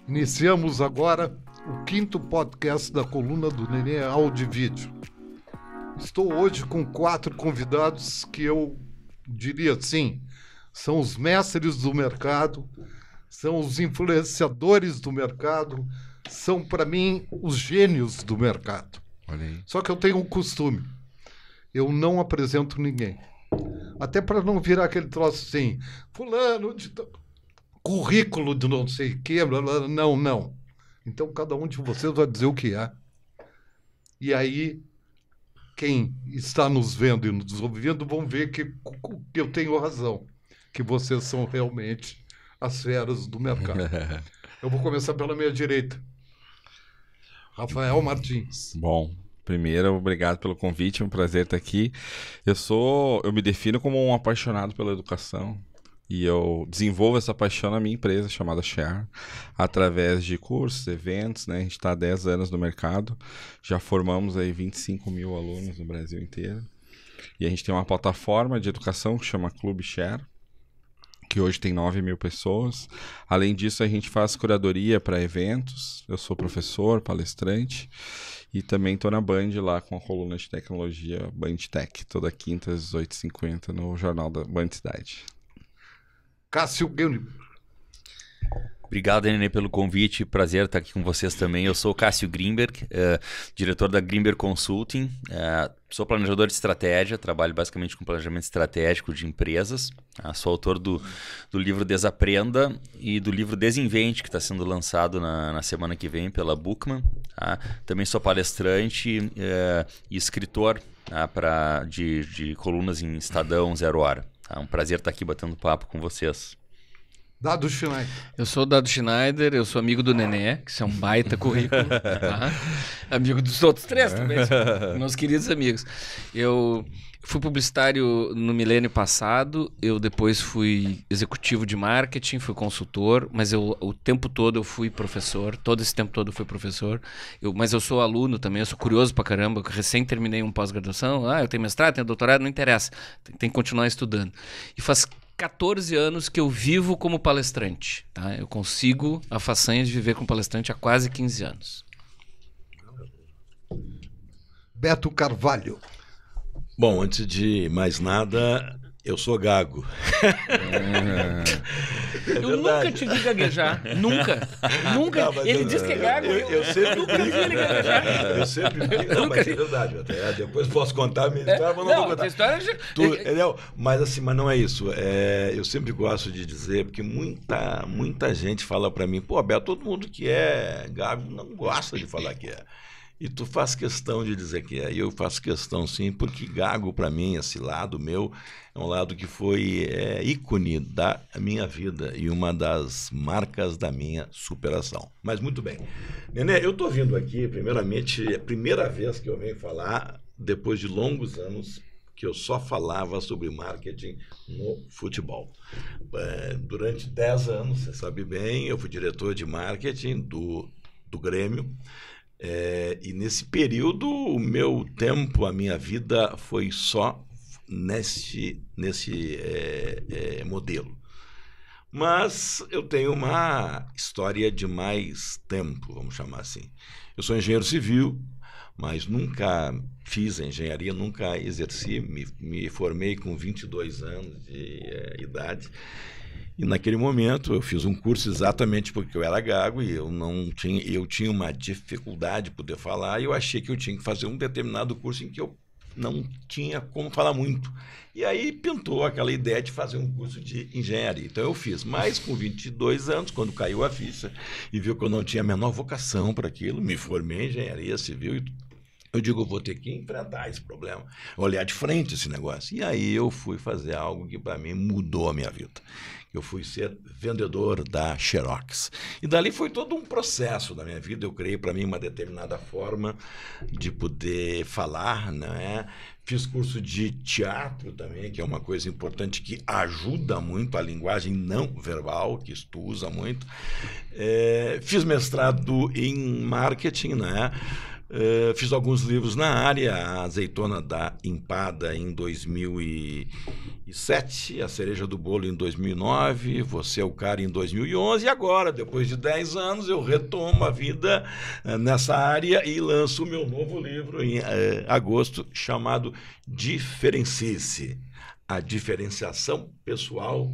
Iniciamos agora o 5º podcast da coluna do Nenê Áudio e Vídeo. Estou hoje com 4 convidados que eu diria assim, são os mestres do mercado, são os influenciadores do mercado, são para mim os gênios do mercado. Olha aí. Só que eu tenho um costume, eu não apresento ninguém. Até para não virar aquele troço assim, fulano de currículo de não sei o quê, não. Então cada um de vocês vai dizer o que é. E aí, quem está nos vendo e nos ouvindo vão ver que eu tenho razão, que vocês são realmente as feras do mercado. Eu vou começar pela minha direita. Rafael Martins. Bom, primeiro, obrigado pelo convite, é um prazer estar aqui. Eu me defino como um apaixonado pela educação e eu desenvolvo essa paixão na minha empresa chamada Share, através de cursos, eventos, né? A gente está há 10 anos no mercado, já formamos aí 25 mil alunos no Brasil inteiro e a gente tem uma plataforma de educação que chama Clube Share, que hoje tem 9 mil pessoas. Além disso, a gente faz curadoria para eventos. Eu sou professor, palestrante e também estou na Band lá com a coluna de tecnologia Band Tech, toda quinta às 18h50 no jornal da Band Cidade. Cássio Grimberg. Obrigado, Nenê, pelo convite. Prazer estar aqui com vocês também. Eu sou o Cássio Grimberg, diretor da Grimberg Consulting. Sou planejador de estratégia, trabalho basicamente com planejamento estratégico de empresas. Sou autor do livro Desaprenda e do livro Desinvente, que está sendo lançado na semana que vem pela Bookman. Também sou palestrante e escritor de colunas em Estadão, Zero Hora. É um prazer estar aqui batendo papo com vocês. Dado Schneider. Eu sou o Dado Schneider, eu sou amigo do Nenê, que isso é um baita currículo, tá? Amigo dos outros 3 também, meus queridos amigos. Eu fui publicitário no milênio passado, eu depois fui executivo de marketing, fui consultor, mas o tempo todo eu fui professor, todo esse tempo todo eu fui professor, mas eu sou aluno também, eu sou curioso pra caramba, eu recém terminei um pós-graduação, eu tenho mestrado, tenho doutorado, não interessa, tem que continuar estudando. E faz 14 anos que eu vivo como palestrante, tá? Eu consigo a façanha de viver como palestrante há quase 15 anos. Beto Carvalho. Bom, antes de mais nada, eu sou gago. Eu nunca te vi gaguejar. Nunca. Não, Ele diz que é gago. Eu sempre nunca vi ele gaguejar. Eu sempre brinco. Não, mas é verdade. Depois posso contar a minha história, mas não vou contar. A história já... Mas assim, mas não é isso. Eu sempre gosto de dizer, porque muita gente fala pra mim, pô, Beto, todo mundo que é gago não gosta de falar que é. E tu faz questão de dizer que é. E eu faço questão, sim, porque gago, para mim, esse lado meu, é um lado que foi ícone da minha vida e uma das marcas da minha superação. Mas muito bem. Nenê, eu tô vindo aqui, primeiramente, é a primeira vez que eu venho falar, depois de longos anos, que eu só falava sobre marketing no futebol. Durante 10 anos, você sabe bem, eu fui diretor de marketing do Grêmio. E nesse período, o meu tempo, a minha vida foi só nesse modelo. Mas eu tenho uma história de mais tempo, vamos chamar assim. Eu sou engenheiro civil, mas nunca fiz engenharia, nunca exerci, me formei com 22 anos de idade. E naquele momento eu fiz um curso exatamente porque eu era gago e eu tinha uma dificuldade de poder falar e eu achei que eu tinha que fazer um determinado curso em que eu não tinha como falar muito. E aí pintou aquela ideia de fazer um curso de engenharia. Então eu fiz, mas com 22 anos, quando caiu a ficha e viu que eu não tinha a menor vocação para aquilo, me formei em engenharia civil e eu digo, eu vou ter que enfrentar esse problema, olhar de frente esse negócio. E aí eu fui fazer algo que para mim mudou a minha vida. Eu fui ser vendedor da Xerox. E dali foi todo um processo da minha vida. Eu criei para mim uma determinada forma de poder falar, né? Fiz curso de teatro também, que é uma coisa importante que ajuda muito a linguagem não verbal, que tu usa muito. Fiz mestrado em marketing, né? Fiz alguns livros na área, a Azeitona da Empada em 2007, a Cereja do Bolo em 2009, Você é o Cara em 2011, e agora, depois de 10 anos, eu retomo a vida nessa área e lanço o meu novo livro em agosto, chamado Diferencie-se. A diferenciação pessoal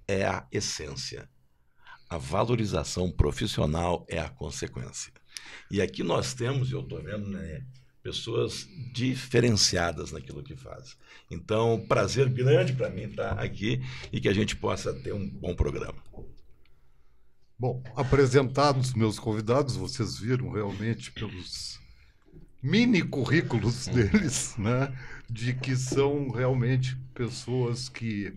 é a essência. A valorização profissional é a consequência. E aqui nós temos, eu estou vendo, né, pessoas diferenciadas naquilo que fazem. Então, prazer grande para mim estar aqui e que a gente possa ter um bom programa. Bom, apresentados meus convidados, vocês viram realmente pelos mini currículos deles, né, de que são realmente pessoas que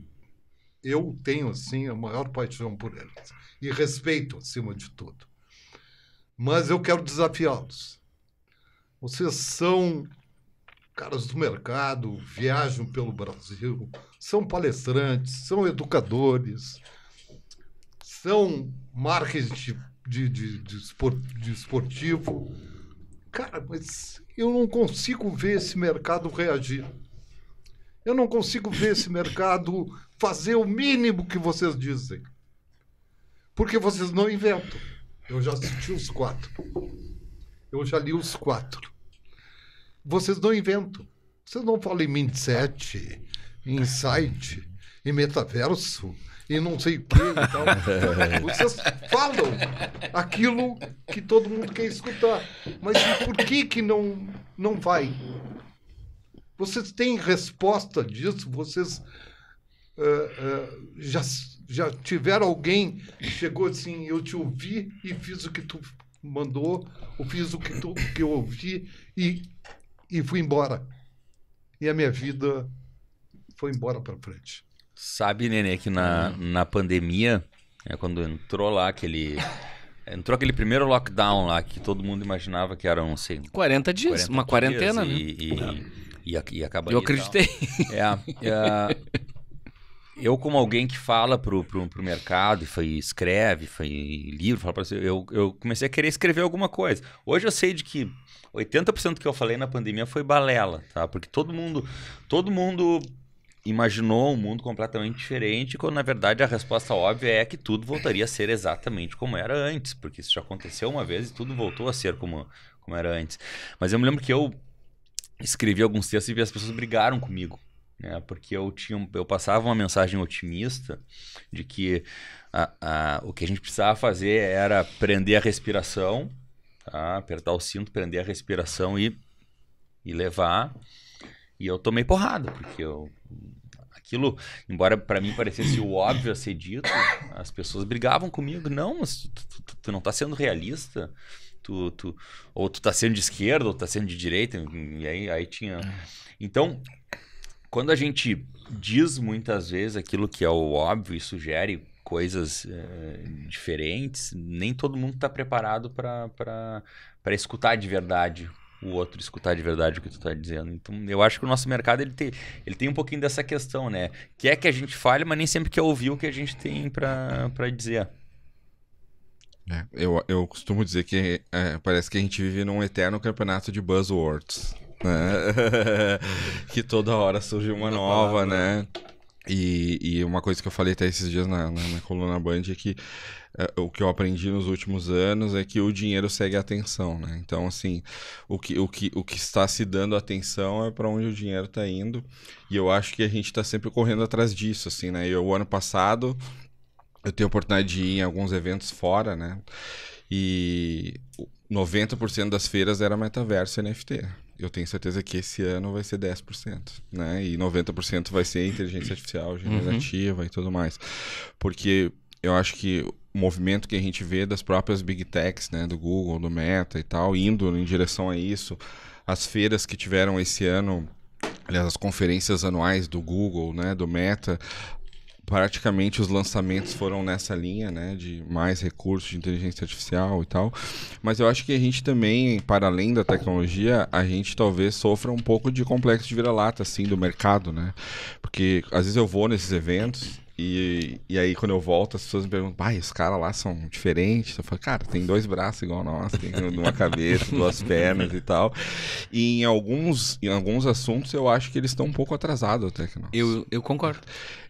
eu tenho, assim, a maior paixão por eles. E respeito, acima de tudo. Mas eu quero desafiá-los. Vocês são caras do mercado, viajam pelo Brasil, são palestrantes, são educadores, são marketing de esportivo. Cara, mas eu não consigo ver esse mercado reagir. Eu não consigo ver esse mercado fazer o mínimo que vocês dizem. Porque vocês não inventam. Eu já assisti os 4. Eu já li os 4. Vocês não inventam. Vocês não falam em mindset, em insight, em metaverso, e não sei o que e tal. Vocês falam aquilo que todo mundo quer escutar. Mas por que não vai? Vocês têm resposta disso? Vocês já tiveram alguém que chegou assim, eu te ouvi e fiz o que tu mandou, ou fiz o que eu ouvi e fui embora. E a minha vida foi embora para frente. Sabe, Nenê, que na pandemia, quando entrou aquele primeiro lockdown lá, que todo mundo imaginava que eram, sei, 40 dias, uma quarentena, né? E acabaria. Eu acreditei. Eu, como alguém que fala pro mercado, escreve, livro, fala pra você, eu comecei a querer escrever alguma coisa. Hoje eu sei de que 80% do que eu falei na pandemia foi balela, tá? Porque todo mundo imaginou um mundo completamente diferente, quando na verdade a resposta óbvia é que tudo voltaria a ser exatamente como era antes, porque isso já aconteceu uma vez e tudo voltou a ser como era antes. Mas eu me lembro que eu escrevi alguns textos e as pessoas brigaram comigo, né? Porque eu passava uma mensagem otimista de que o que a gente precisava fazer era prender a respiração, tá? Apertar o cinto, prender a respiração e levar. E eu tomei porrada, porque aquilo, embora para mim parecesse o óbvio a ser dito, as pessoas brigavam comigo. Não, mas tu não tá sendo realista. Ou tu tá sendo de esquerda, ou tá sendo de direita. E aí tinha... Então, quando a gente diz muitas vezes aquilo que é o óbvio e sugere coisas diferentes, nem todo mundo tá preparado para escutar de verdade o outro, escutar de verdade o que tu tá dizendo. Então, eu acho que o nosso mercado ele tem um pouquinho dessa questão, né? Quer que a gente fale, mas nem sempre quer ouvir o que a gente tem para dizer. Eu costumo dizer que parece que a gente vive num eterno campeonato de buzzwords, né? Que toda hora surge uma nova, né? E uma coisa que eu falei até esses dias na coluna Band é que o que eu aprendi nos últimos anos é que o dinheiro segue a atenção, né? Então, assim, o que está se dando atenção é para onde o dinheiro está indo, e eu acho que a gente está sempre correndo atrás disso, assim, né? O ano passado eu tenho a oportunidade de ir em alguns eventos fora, né? E 90% das feiras era metaverso e NFT. Eu tenho certeza que esse ano vai ser 10%, né? E 90% vai ser inteligência artificial, generativa e tudo mais. Porque eu acho que o movimento que a gente vê das próprias Big Techs, né? Do Google, do Meta e tal, indo em direção a isso. As feiras que tiveram esse ano, aliás, as conferências anuais do Google, né? Do Meta, praticamente os lançamentos foram nessa linha, né, de mais recursos de inteligência artificial e tal. Mas eu acho que a gente também, para além da tecnologia, a gente talvez sofra um pouco de complexo de vira-lata, assim, do mercado, né? Porque às vezes eu vou nesses eventos E aí, quando eu volto, as pessoas me perguntam, pai, os caras lá são diferentes. Eu falo, cara, tem 2 braços igual nós, tem uma cabeça, 2 pernas e tal. E em alguns assuntos, eu acho que eles estão um pouco atrasados até que nós. Eu concordo.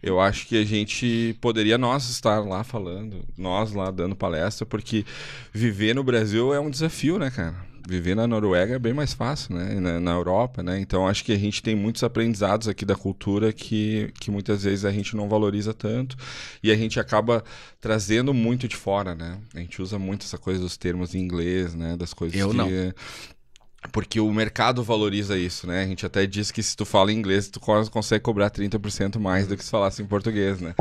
Eu acho que a gente poderia nós estar lá falando, nós lá dando palestra, porque viver no Brasil é um desafio, né, cara? Viver na Noruega é bem mais fácil, né? Na Europa, né? Então, acho que a gente tem muitos aprendizados aqui da cultura que muitas vezes a gente não valoriza tanto e a gente acaba trazendo muito de fora, né? A gente usa muito essa coisa dos termos em inglês, né? Das coisas não. Porque o mercado valoriza isso, né? A gente até diz que se tu fala inglês, tu consegue cobrar 30% mais do que se falasse em português, né?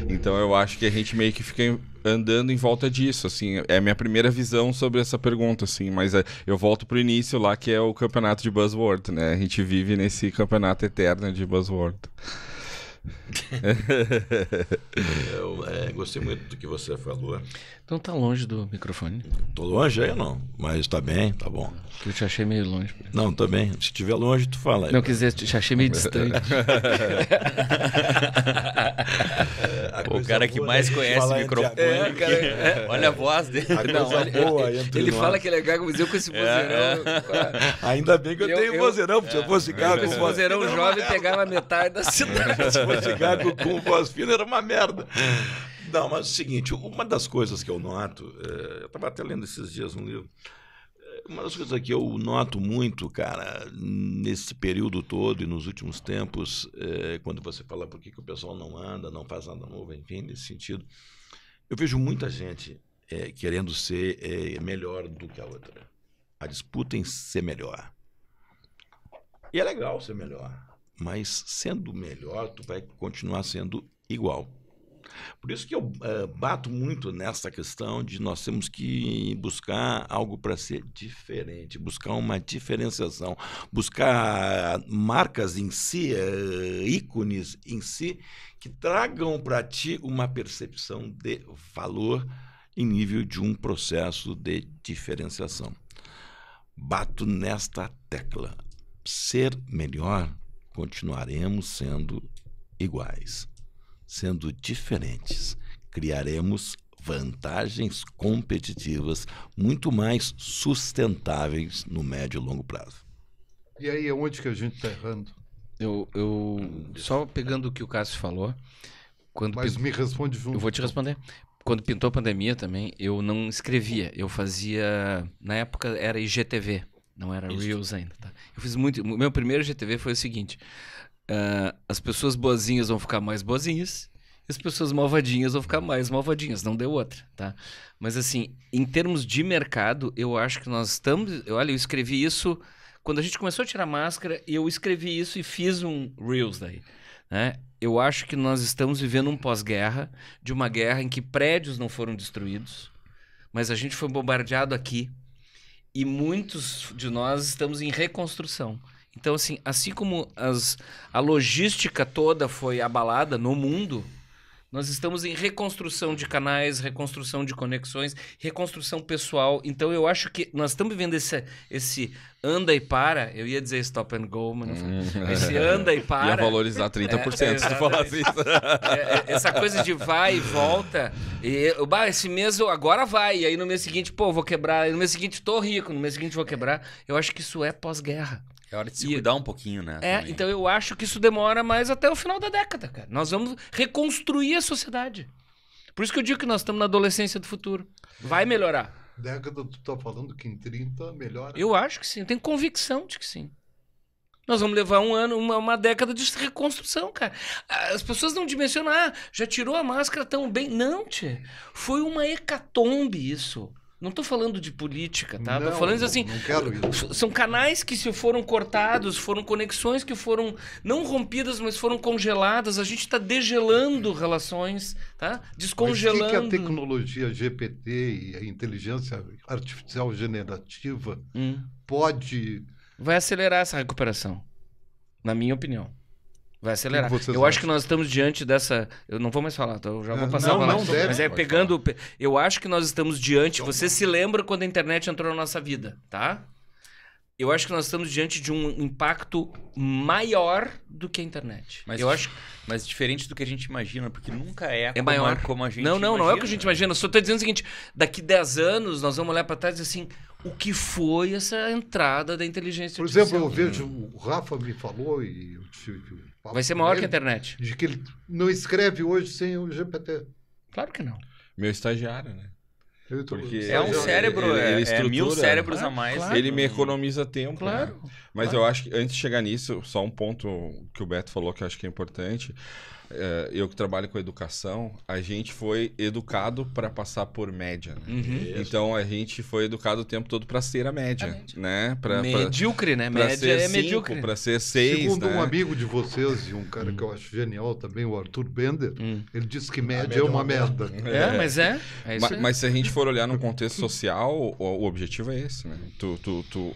Então eu acho que a gente meio que fica andando em volta disso, assim. É a minha primeira visão sobre essa pergunta, assim. Mas eu volto pro início lá, que é o campeonato de buzzword, né? A gente vive nesse campeonato eterno de buzzword. Eu gostei muito do que você falou. Então tá longe do microfone. Tô longe aí ou não? Mas tá bem, tá bom. Que eu te achei meio longe. Não, tá bem. Se estiver longe, tu fala aí. Não, quer dizer, te achei meio distante. O cara que mais conhece o microfone. Olha a voz dele. Ele fala que ele é gago, mas eu com esse vozeirão. Ainda bem que eu tenho vozeirão, porque se eu fosse gago... Com esse vozeirão jovem, pegava metade da cidade. Se fosse gago com voz fina, era uma merda. Não, mas é o seguinte, uma das coisas que eu noto, eu estava até lendo esses dias um livro, uma das coisas que eu noto muito, cara, nesse período todo e nos últimos tempos, quando você fala por que o pessoal não anda, não faz nada novo, enfim, nesse sentido, eu vejo muita gente querendo ser melhor do que a outra. A disputa em ser melhor. E é legal ser melhor, mas sendo melhor, tu vai continuar sendo igual. Por isso que eu bato muito nessa questão de nós temos que buscar algo para ser diferente, buscar uma diferenciação, buscar marcas em si, ícones em si, que tragam para ti uma percepção de valor em nível de um processo de diferenciação. Bato nesta tecla. Ser melhor, continuaremos sendo iguais. Sendo diferentes, criaremos vantagens competitivas muito mais sustentáveis no médio e longo prazo. E aí, onde que a gente está errando? Eu só pegando o que o Cássio falou... Mas me responde junto. Eu vou te responder. Quando pintou a pandemia também, eu não escrevia. Eu fazia... Na época era IGTV, não era Reels ainda. Tá? Eu fiz muito... O meu primeiro IGTV foi o seguinte... as pessoas boazinhas vão ficar mais boazinhas e as pessoas malvadinhas vão ficar mais malvadinhas. Não deu outra, tá? Mas assim, em termos de mercado, eu acho que nós estamos... Olha, eu escrevi isso... Quando a gente começou a tirar máscara, eu escrevi isso e fiz um Reels daí, né? Eu acho que nós estamos vivendo um pós-guerra, de uma guerra em que prédios não foram destruídos, mas a gente foi bombardeado aqui e muitos de nós estamos em reconstrução. Então, assim como a logística toda foi abalada no mundo, nós estamos em reconstrução de canais, reconstrução de conexões, reconstrução pessoal. Então, eu acho que nós estamos vivendo esse anda e para. Eu ia dizer stop and go, mas não foi. Esse anda e para. Ia valorizar 30% se tu falasse isso. Essa coisa de vai e volta. Esse mês agora vai. E aí no mês seguinte, vou quebrar. E no mês seguinte, tô rico. No mês seguinte, vou quebrar. Eu acho que isso é pós-guerra. É hora de se cuidar um pouquinho, né? Então eu acho que isso demora mais até o final da década, cara. Nós vamos reconstruir a sociedade. Por isso que eu digo que nós estamos na adolescência do futuro. Vai melhorar. Década, tu tá falando que em 30 melhora? Eu acho que sim. Eu tenho convicção de que sim. Nós vamos levar uma década de reconstrução, cara. As pessoas não dimensionam, já tirou a máscara tão bem. Não, tchê. Foi uma hecatombe isso. Não estou falando de política, tá? Estou falando assim, não quero isso. São canais que se foram cortados, foram conexões que foram não rompidas, mas foram congeladas. A gente está degelando relações, tá? Descongelando. Mas o que a tecnologia GPT e a inteligência artificial generativa pode... Vai acelerar essa recuperação, na minha opinião. Vai acelerar. Eu acho que nós estamos diante dessa... Eu não vou mais falar, eu já vou passar a falar. Mas pegando... Eu acho que nós estamos diante... Você se lembra quando a internet entrou na nossa vida, tá? eu acho que nós estamos diante de um impacto maior do que a internet. Mas diferente do que a gente imagina, porque nunca é maior. Como a gente não imagina. é o que a gente imagina. Eu só tô dizendo o seguinte, daqui 10 anos nós vamos olhar para trás e dizer assim, o que foi essa entrada da inteligência Por artificial? exemplo, eu vejo, o Rafa me falou e eu tive que vai ser maior que a internet. de que ele não escreve hoje sem o GPT. Claro que não. Meu estagiário, né? Porque É um cérebro, ele é 1000 cérebros a mais. Claro. Ele me economiza tempo. Claro. Né? Mas eu acho que antes de chegar nisso, só um ponto que o Beto falou que eu acho que é importante. Eu que trabalho com educação, a gente foi educado para passar por média. Né? Uhum. Então a gente foi educado o tempo todo para ser a média, né? Medíocre, né? Pra Média ser é 5, medíocre. para ser 6, Segundo né? um amigo de vocês e um cara que eu acho genial também, o Arthur Bender, ele disse que média média é uma merda. Mas é isso aí. Mas se a gente for olhar no contexto social, o objetivo é esse, né?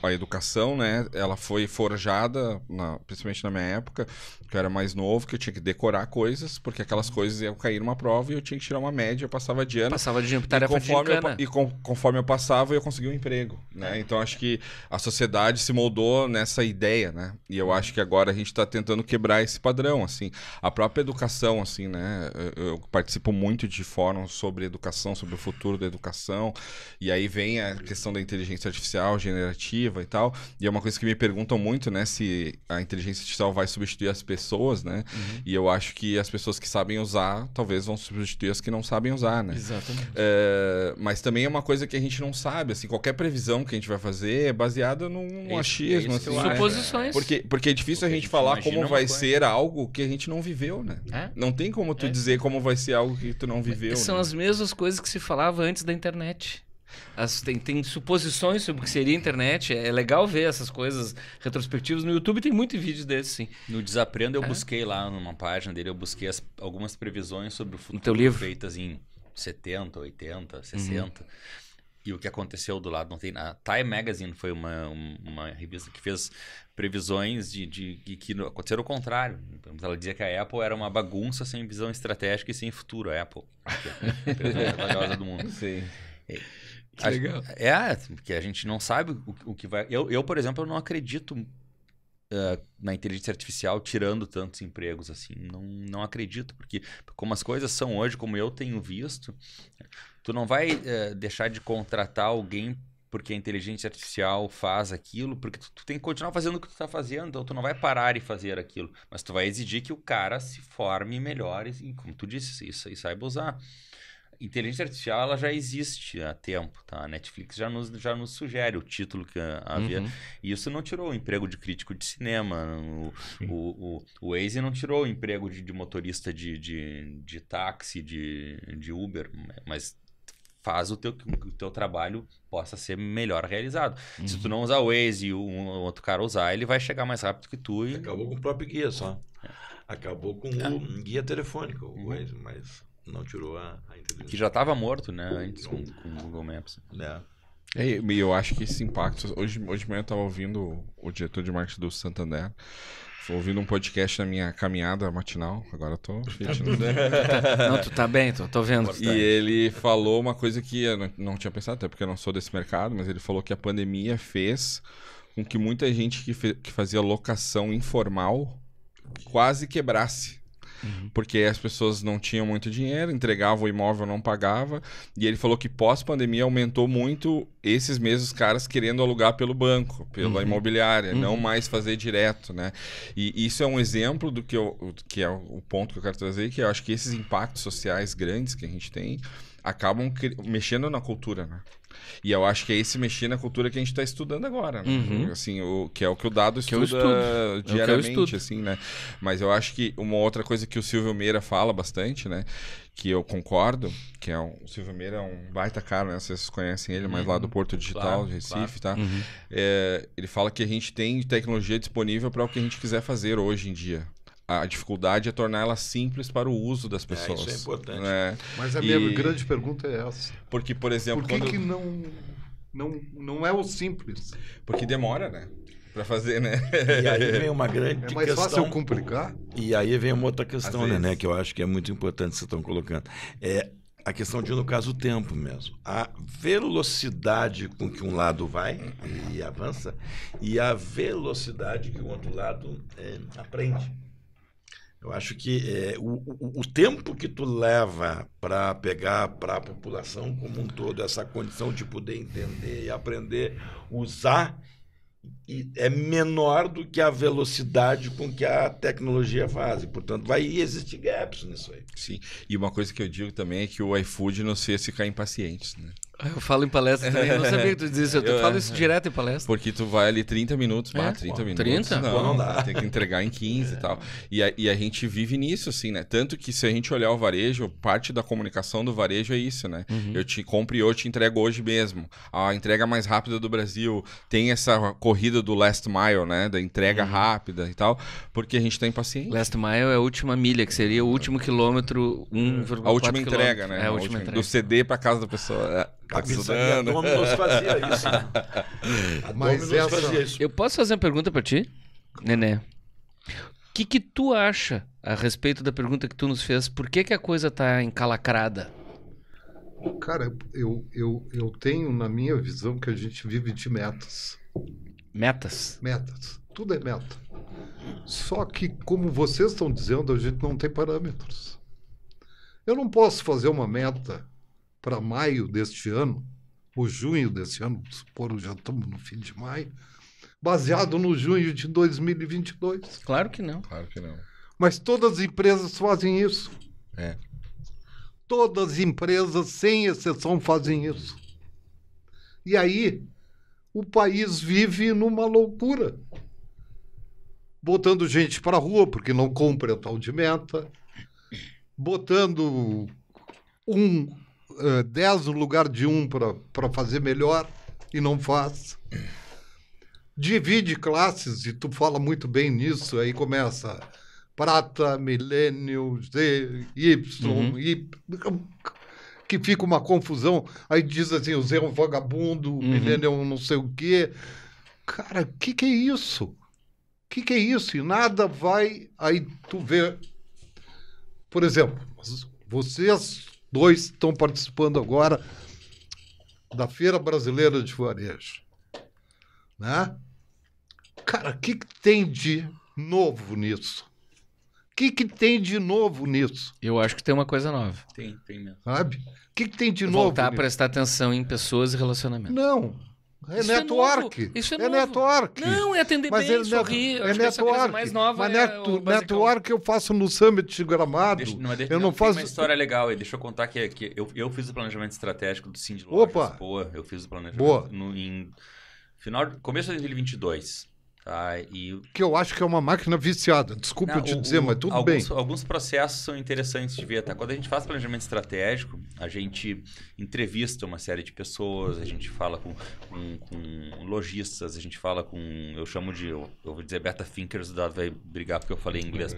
A educação, né? Ela foi forjada, principalmente na minha época, que eu era mais novo, que eu tinha que decorar coisas, porque aquelas coisas iam cair numa prova e eu tinha que tirar uma média, eu passava de ano. Passava de tarefa de gincana. Conforme eu passava, eu conseguia um emprego, né? Então, acho que a sociedade se moldou nessa ideia, né? E eu acho que agora a gente está tentando quebrar esse padrão, assim. A própria educação, assim, né? Eu participo muito de fóruns sobre educação, sobre o futuro da educação, e aí vem a questão da inteligência artificial generativa e tal, e é uma coisa que me perguntam muito, né? Se a inteligência artificial vai substituir as pessoas, né? E eu acho que as pessoas que sabem usar, talvez vão substituir as que não sabem usar, né? Exatamente. Mas também é uma coisa que a gente não sabe, assim, qualquer previsão que a gente vai fazer é baseada num achismo, assim, suposições. porque é difícil a gente falar como vai ser algo que a gente não viveu, né? Não tem como tu dizer como vai ser algo que tu não viveu. São né? as mesmas coisas que se falava antes da internet. Tem suposições sobre o que seria a internet. É legal ver essas coisas retrospectivas. No YouTube tem muitos vídeos desses, sim. No Desaprenda eu busquei lá numa página dele, eu busquei algumas previsões sobre o futuro teu livro? feitas em 70, 80, 60. E o que aconteceu do lado não tem nada. Time Magazine foi uma revista que fez previsões de que aconteceram o contrário. Então, ela dizia que a Apple era uma bagunça sem visão estratégica e sem futuro. A Apple, a empresa mais valiosa do mundo. Sim. Legal. Porque a gente não sabe o que vai... Eu, por exemplo, eu não acredito na inteligência artificial tirando tantos empregos assim. Não acredito, porque como as coisas são hoje, como eu tenho visto, tu não vai deixar de contratar alguém porque a inteligência artificial faz aquilo, porque tu tem que continuar fazendo o que tu está fazendo, então tu não vai parar e fazer aquilo, mas tu vai exigir que o cara se forme melhor e como tu disse, isso aí saiba usar. Inteligência artificial ela já existe há tempo, tá? A Netflix já nos sugere o título que havia. E isso não tirou o emprego de crítico de cinema. O Waze não tirou o emprego de motorista de táxi, de Uber, mas faz que o teu trabalho possa ser melhor realizado. Se tu não usar o Waze e um outro cara usar, ele vai chegar mais rápido que tu. Acabou com o próprio guia só. Acabou com o guia telefônico, o Waze, mas... não tirou a inteligência. Que já estava morto, né? Antes com o Google Maps. E eu acho que esse impacto... Hoje de manhã eu estava ouvindo o diretor de marketing do Santander. Estou ouvindo um podcast na minha caminhada matinal. Agora eu tô fitness. Não, tu tá bem, tô vendo. E ele falou uma coisa que eu não tinha pensado, até porque eu não sou desse mercado, mas ele falou que a pandemia fez com que muita gente que fazia locação informal quase quebrasse. Porque as pessoas não tinham muito dinheiro, entregavam o imóvel, não pagava. E ele falou que pós-pandemia aumentou muito esses mesmos caras querendo alugar pelo banco, pela imobiliária, não mais fazer direto, né? E isso é um exemplo do que é o ponto que eu quero trazer, que eu acho que esses impactos sociais grandes que a gente tem acabam mexendo na cultura, né? E eu acho que é esse mexer na cultura que a gente está estudando agora, né? Assim, que é o que o dado estuda diariamente, assim, né? Mas eu acho que uma outra coisa que o Silvio Meira fala bastante, né? Que eu concordo, que é o Silvio Meira é um baita cara, né? Vocês conhecem ele, mas lá do Porto Digital, de Recife, tá? Ele fala que a gente tem tecnologia disponível para o que a gente quiser fazer hoje em dia. A dificuldade é tornar ela simples para o uso das pessoas. Isso é importante. Né? Mas a minha grande pergunta é essa. Porque, por exemplo... Por que não é o simples? Porque demora, né? Para fazer, né? E aí vem uma grande questão... É mais fácil complicar? E aí vem uma outra questão, Às né? vezes. Que eu acho que é muito importante que vocês estão colocando. a questão de, no caso, o tempo mesmo. A velocidade com que um lado vai e avança e a velocidade que o outro lado aprende. Eu acho que o tempo que tu leva para pegar para a população como um todo essa condição de poder entender e aprender, usar, é menor do que a velocidade com que a tecnologia faz. E, portanto, vai existir gaps nisso aí. Sim. E uma coisa que eu digo também é que o iFood não sei se ficar impacientes, né? Eu falo em palestra também, eu não sabia que tu dizia isso. Eu falo isso direto em palestra. Porque tu vai ali 30 minutos, 30 minutos. 30? Não dá. Tem que entregar em 15 e tal. E a gente vive nisso, assim, né? Tanto que se a gente olhar o varejo, parte da comunicação do varejo é isso, né? Eu te compro e eu te entrego hoje mesmo. A entrega mais rápida do Brasil tem essa corrida do last mile, né? Da entrega rápida e tal, porque a gente tá impaciente. Last mile é a última milha, que seria o último quilômetro, 1,4 A última entrega, né? É a última entrega. Do CD pra casa da pessoa. Tá A Domino's fazia isso. A Mas Domino's fazia isso. Eu posso fazer uma pergunta pra ti, Nené? O que tu acha a respeito da pergunta que tu nos fez? Por que a coisa tá encalacrada? Cara, eu tenho na minha visão que a gente vive de metas. Metas? Metas. Tudo é meta. Só que, como vocês estão dizendo, a gente não tem parâmetros. Eu não posso fazer uma meta para maio deste ano, ou junho deste ano, supor, já estamos no fim de maio, baseado no junho de 2022. Claro que não. Claro que não. Mas todas as empresas fazem isso. É. Todas as empresas, sem exceção, fazem isso. E aí, o país vive numa loucura. Botando gente para a rua, porque não compra tal de meta. Botando 10 no lugar de 1 para fazer melhor e não faz. Divide classes, e tu fala muito bem nisso, aí começa prata, milênio, Z, Y, Y, que fica uma confusão. Aí diz assim, o Z é um vagabundo, o milênio é um não sei o quê. Cara, o que é isso? O que é isso? E nada vai... Aí tu vê... Por exemplo, vocês dois estão participando agora da Feira Brasileira de Varejo, né? Cara, o que tem de novo nisso? O que tem de novo nisso? Eu acho que tem uma coisa nova. Tem mesmo. Sabe? O que tem de novo Voltar a nisso? prestar atenção em pessoas e relacionamento. Não. É Isso é network. novo. Isso é É novo. network. Não, é atender Mas bem, sorrir. é Acho que essa coisa network. mais nova Mas é o basicão. network eu faço no Summit de Gramado. Eu não Tem faço... uma história legal aí. Deixa eu contar que eu fiz o planejamento estratégico do Cindy Opa! Lojas. Boa, eu fiz o planejamento Boa. em começo de 2022. Tá? E Que eu acho que é uma máquina viciada. Desculpa eu te dizer, mas tudo bem. Alguns processos são interessantes de ver. Tá? Quando a gente faz planejamento estratégico, a gente entrevista uma série de pessoas, a gente fala com lojistas, a gente fala com... Eu chamo de... Eu vou dizer beta thinkers, o Dado vai brigar porque eu falei em inglês. O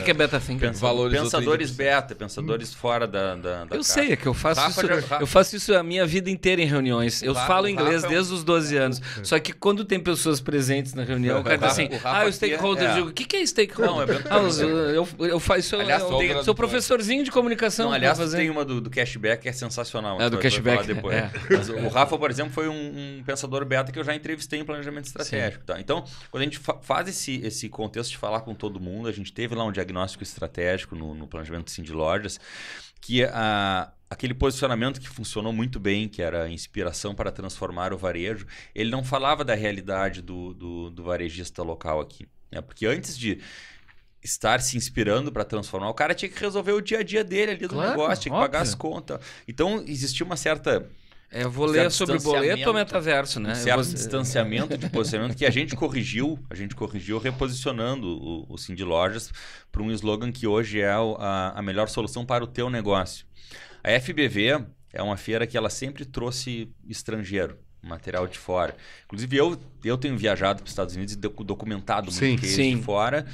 que é beta thinking? Pensadores beta, pensadores fora da Eu caixa. sei, é que eu faço Rafa isso. já- Eu faço isso a minha vida inteira em reuniões. Eu Rafa- falo inglês Rafa é um- desde os 12 anos. Só que quando tem pessoas presentes na reunião, o cara tá assim, o Rafa o stakeholder, aqui é- eu digo, o que é stakeholder? Não, é bem- Eu faço, Aliás, eu sou professorzinho de comunicação. Não, aliás, pra fazer. tem uma do cashback que é sensacional. É, do a gente vai cashback, falar depois. Mas o Rafa, por exemplo, foi um pensador beta que eu já entrevistei em planejamento estratégico. Tá? Então, quando a gente faz esse contexto de falar com todo mundo, a gente teve lá um diagnóstico estratégico no planejamento Cindy Lojas, que aquele posicionamento que funcionou muito bem, que era a inspiração para transformar o varejo, ele não falava da realidade do varejista local aqui. Né? Porque antes de estar se inspirando para transformar, o cara tinha que resolver o dia a dia dele ali do Claro, negócio, tinha que pagar óbvio. as contas. Então, existia uma certa... Eu vou ler certo sobre boleto ou distanciamento, metaverso, né? um Eu certo vou- distanciamento de posicionamento que a gente corrigiu reposicionando o Cindy Lojas para um slogan que hoje é a melhor solução para o teu negócio. A FBV é uma feira que ela sempre trouxe estrangeiro, material de fora. Inclusive, eu tenho viajado para os Estados Unidos e documentado muito Sim, case sim. de fora.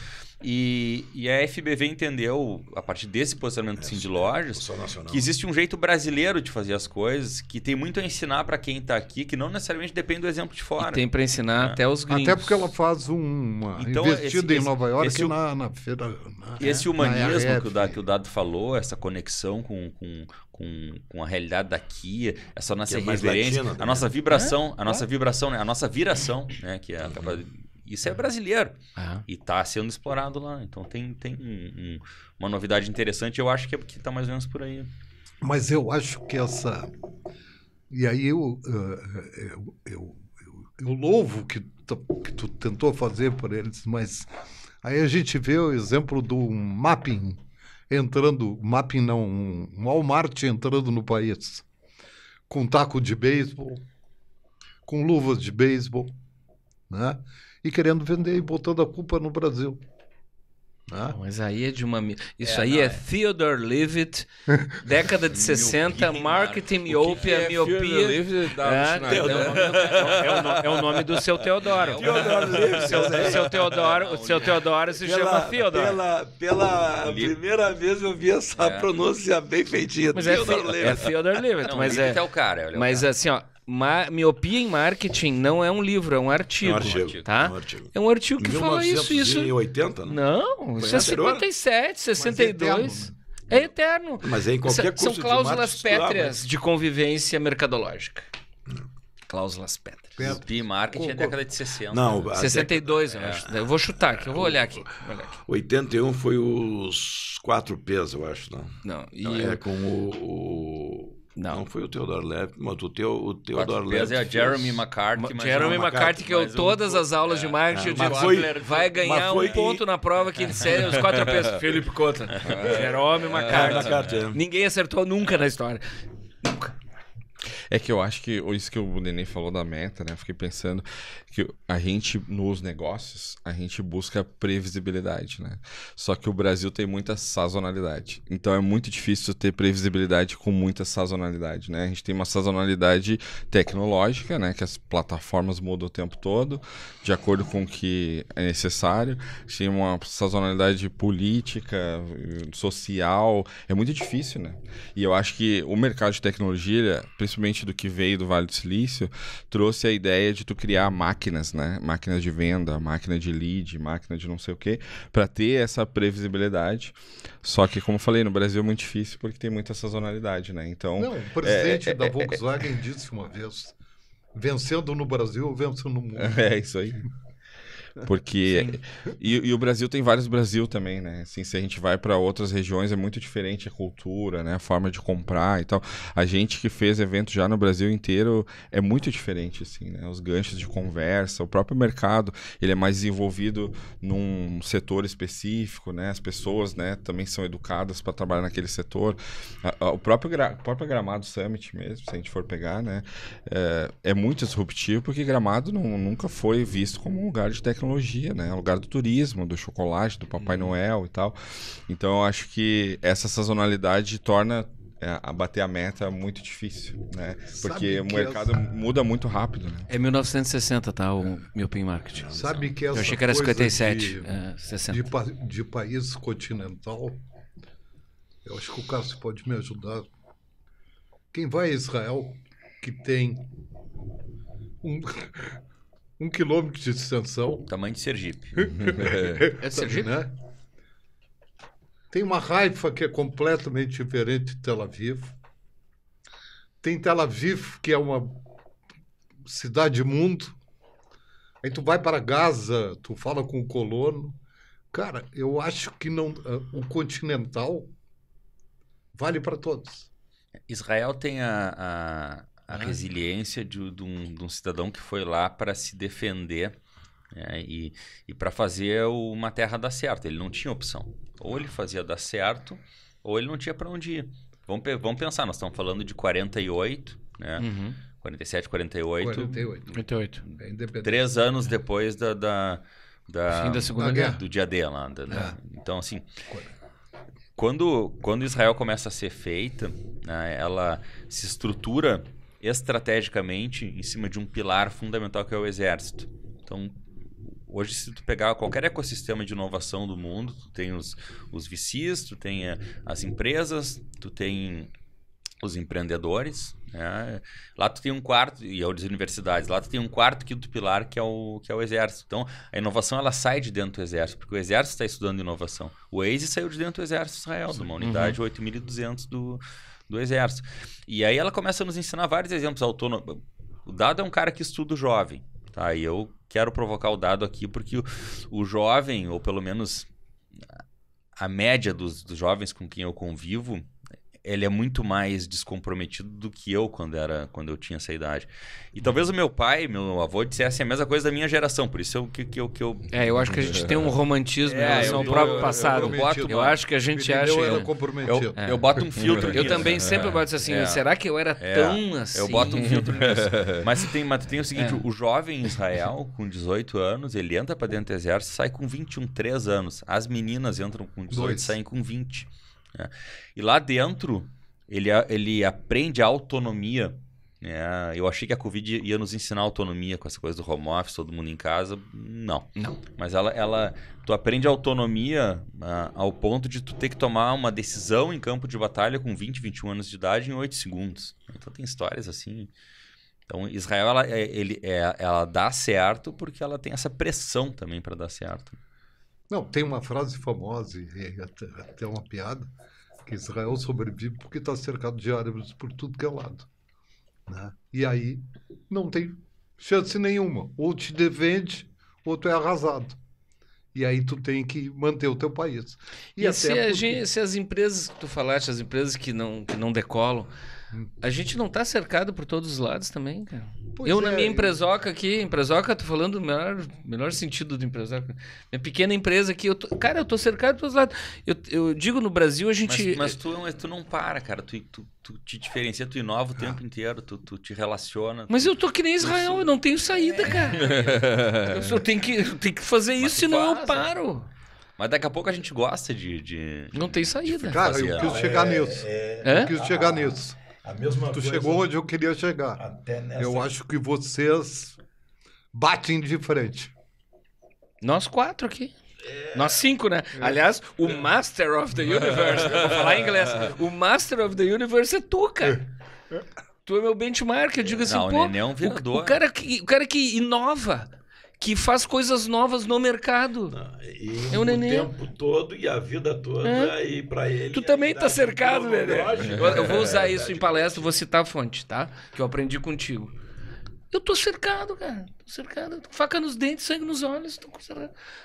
E a FBV entendeu, a partir desse posicionamento assim, de lojas, Só nacional. que existe um jeito brasileiro de fazer as coisas, que tem muito a ensinar para quem está aqui, que não necessariamente depende do exemplo de fora. E tem para ensinar até os gringos. Até porque ela faz uma Então, investida em Nova York esse- na feira. Esse na humanismo IRF. que o Dado falou, essa conexão com a realidade daqui, essa nossa Que é mais irreverência, latina, a nossa vibração, É, a nossa vibração, né? A nossa viração, né? Que é isso é brasileiro Ah. e está sendo explorado lá. Então tem uma novidade interessante. Eu acho que está mais ou menos por aí. Mas eu acho que essa. E aí eu louvo que tu tentou fazer por eles, mas aí a gente vê o exemplo do mapping entrando, mapping não, um Walmart entrando no país, com taco de beisebol, com luvas de beisebol, né? E querendo vender e botando a culpa no Brasil. Né? Mas aí é de uma... Isso É, aí não, é é. Theodore Levitt, década de 60, marketing, miopia, miopia. É o nome do seu Teodoro. O seu Teodoro se chama Theodore. Pela Li- primeira vez eu vi essa pronúncia bem feitinha. Mas é Theodore Levitt. Theodore Levitt. Não, Mas o Levitt é o cara. ele é o Mas cara. assim, ó, miopia em marketing não é um livro, é um artigo. É um artigo. Tá? É um artigo. É um artigo que fala isso. 1980, né? Não, isso é anterior? 57, 62. eterno, É eterno. Mas é em qualquer São curso de cláusulas marketing estudar, pétreas de convivência mercadológica. Cláusulas pétreas. Miopia e marketing é década de 60. Não, a 62, eu acho. Eu vou chutar aqui, eu vou olhar aqui. Vou olhar aqui. 81 foi os 4 P's, eu acho, não. Não, e É com o... Não. Não foi o Theodore Levitt, mas o Theodore Quatro Levitt. P's é a Jeremy McCarthy. mas Jeremy não- McCarthy, que eu mas todas as aulas de marketing eu digo, mas foi- vai ganhar mas foi- um ponto na prova que disser os 4 P's. Felipe Cota. Jerome McCarthy. McCarthy, é. Ninguém acertou nunca na história. Nunca. É que eu acho que isso que o Nenê falou da meta, né? Eu fiquei pensando que a gente, nos negócios, a gente busca previsibilidade, né? Só que o Brasil tem muita sazonalidade. Então é muito difícil ter previsibilidade com muita sazonalidade, né? A gente tem uma sazonalidade tecnológica, né? Que as plataformas mudam o tempo todo, de acordo com o que é necessário. A gente tem uma sazonalidade política, social. É muito difícil, né? E eu acho que o mercado de tecnologia, principalmente do que veio do Vale do Silício, trouxe a ideia de tu criar máquinas, né? Máquinas de venda, máquina de lead, máquina de não sei o quê, para ter essa previsibilidade. Só que, como eu falei, no Brasil é muito difícil porque tem muita sazonalidade, né? Então, Não, o presidente da Volkswagen disse uma vez, vencendo no Brasil, venço no mundo. é isso aí. Porque e o Brasil tem vários Brasil também, né? Assim, se a gente vai para outras regiões é muito diferente a cultura, né? A forma de comprar e tal. A gente que fez evento já no Brasil inteiro é muito diferente, assim, né? Os ganchos de conversa, o próprio mercado, ele é mais desenvolvido num setor específico, né? As pessoas, né, também são educadas para trabalhar naquele setor. O próprio Gramado Summit mesmo, se a gente for pegar, né? É muito disruptivo porque Gramado nunca foi visto como um lugar de tecnologia, né? É um lugar do turismo, do chocolate, do Papai Noel e tal. Então eu acho que essa sazonalidade torna a bater a meta muito difícil, né? Porque Sabe o que mercado muda muito rápido, né? É 1960, tá? O Miopia Marketing. Sabe que essa Eu achei que era coisa 57. É, 60. de país continental, eu acho que o Cássio pode me ajudar. Quem vai a Israel, que tem um quilômetro de extensão, Tamanho de Sergipe. É Sergipe? né? Tem uma Haifa que é completamente diferente de Tel Aviv. Tem Tel Aviv, que é uma cidade-mundo. Aí tu vai para Gaza, tu fala com o colono. Cara, eu acho que não, o continental vale para todos. Israel tem a resiliência de um cidadão que foi lá para se defender, né, e para fazer uma terra dar certo. Ele não tinha opção. Ou ele fazia dar certo, ou ele não tinha para onde ir. Vamos pensar, nós estamos falando de 48, né? Uhum. 47, 48. 48. 58. É independente. 3 anos depois Fim da Segunda da Guerra. guerra. do dia D lá. Então, assim, quando Israel começa a ser feita, né, ela se estrutura estrategicamente em cima de um pilar fundamental que é o exército. Então, hoje, se tu pegar qualquer ecossistema de inovação do mundo, tu tem os VCs, tu tem as empresas, tu tem os empreendedores, né? Lá tu tem um quarto, e as universidades, lá tu tem um quarto, quinto pilar, que é o exército. Então, a inovação, ela sai de dentro do exército, porque o exército está estudando inovação. O Waze saiu de dentro do exército de Israel, de uma unidade 8.200 do exército. E aí ela começa a nos ensinar vários exemplos autônomos. O Dado é um cara que estuda o jovem, tá? E eu quero provocar o Dado aqui porque o jovem, ou pelo menos a média dos jovens com quem eu convivo, ele é muito mais descomprometido do que eu quando eu tinha essa idade. E talvez o meu pai, meu avô, dissessem a mesma coisa da minha geração. Por isso eu acho que a gente tem um romantismo em relação ao próprio passado. Eu acho que a gente acha... Eu boto um filtro Eu também sempre boto assim, será que eu era tão assim? Eu boto um filtro nisso. Mas tu tem o seguinte, o jovem em Israel, com 18 anos, ele entra para dentro do exército e sai com 21, 3 anos. As meninas entram com 18 e saem com 20. E lá dentro ele aprende a autonomia, né? Eu achei que a Covid ia nos ensinar autonomia com essa coisa do home office, todo mundo em casa. Não. Mas tu aprende a autonomia ao ponto de tu ter que tomar uma decisão em campo de batalha com 20, 21 anos de idade em 8 segundos. Então tem histórias assim. Então Israel ela dá certo porque ela tem essa pressão também para dar certo. Não, tem uma frase famosa e até uma piada, que Israel sobrevive porque está cercado de árabes por tudo que é lado. Né? E aí não tem chance nenhuma. Ou te defende, ou tu é arrasado. E aí tu tem que manter o teu país. E se as empresas que tu falaste, as empresas que não decolam, a gente não está cercado por todos os lados também, cara. Na minha empresoca aqui, tô falando no melhor sentido do empresoca. Minha pequena empresa aqui, eu tô cercado por todos os lados. Eu digo, no Brasil a gente... Mas tu não para, cara. Tu te diferencia, tu inova o tempo inteiro, tu te relaciona. Mas eu tô que nem Israel, eu não tenho saída, cara. Eu tenho que fazer isso, senão eu paro. Mas daqui a pouco a gente gosta de... Não tem saída. Cara, eu quis chegar nisso. Eu quis chegar nisso. A mesma tu coisa, chegou onde eu queria chegar. Até nessa... Eu acho que vocês batem de frente. Nós 4 aqui. Nós 5, né? Aliás, o Master of the Universe, eu vou falar em inglês, o Master of the Universe é tu, cara. Tu é meu benchmark, eu digo assim, o Nenê é um vereador. O cara que inova, que faz coisas novas no mercado. E o tempo todo e a vida toda, e para ele... Tu também tá cercado, Nenê. Eu vou usar isso em palestra, vou citar a fonte, tá? Que eu aprendi contigo. Eu tô cercado, cara. Tô cercado. Faca nos dentes, sangue nos olhos.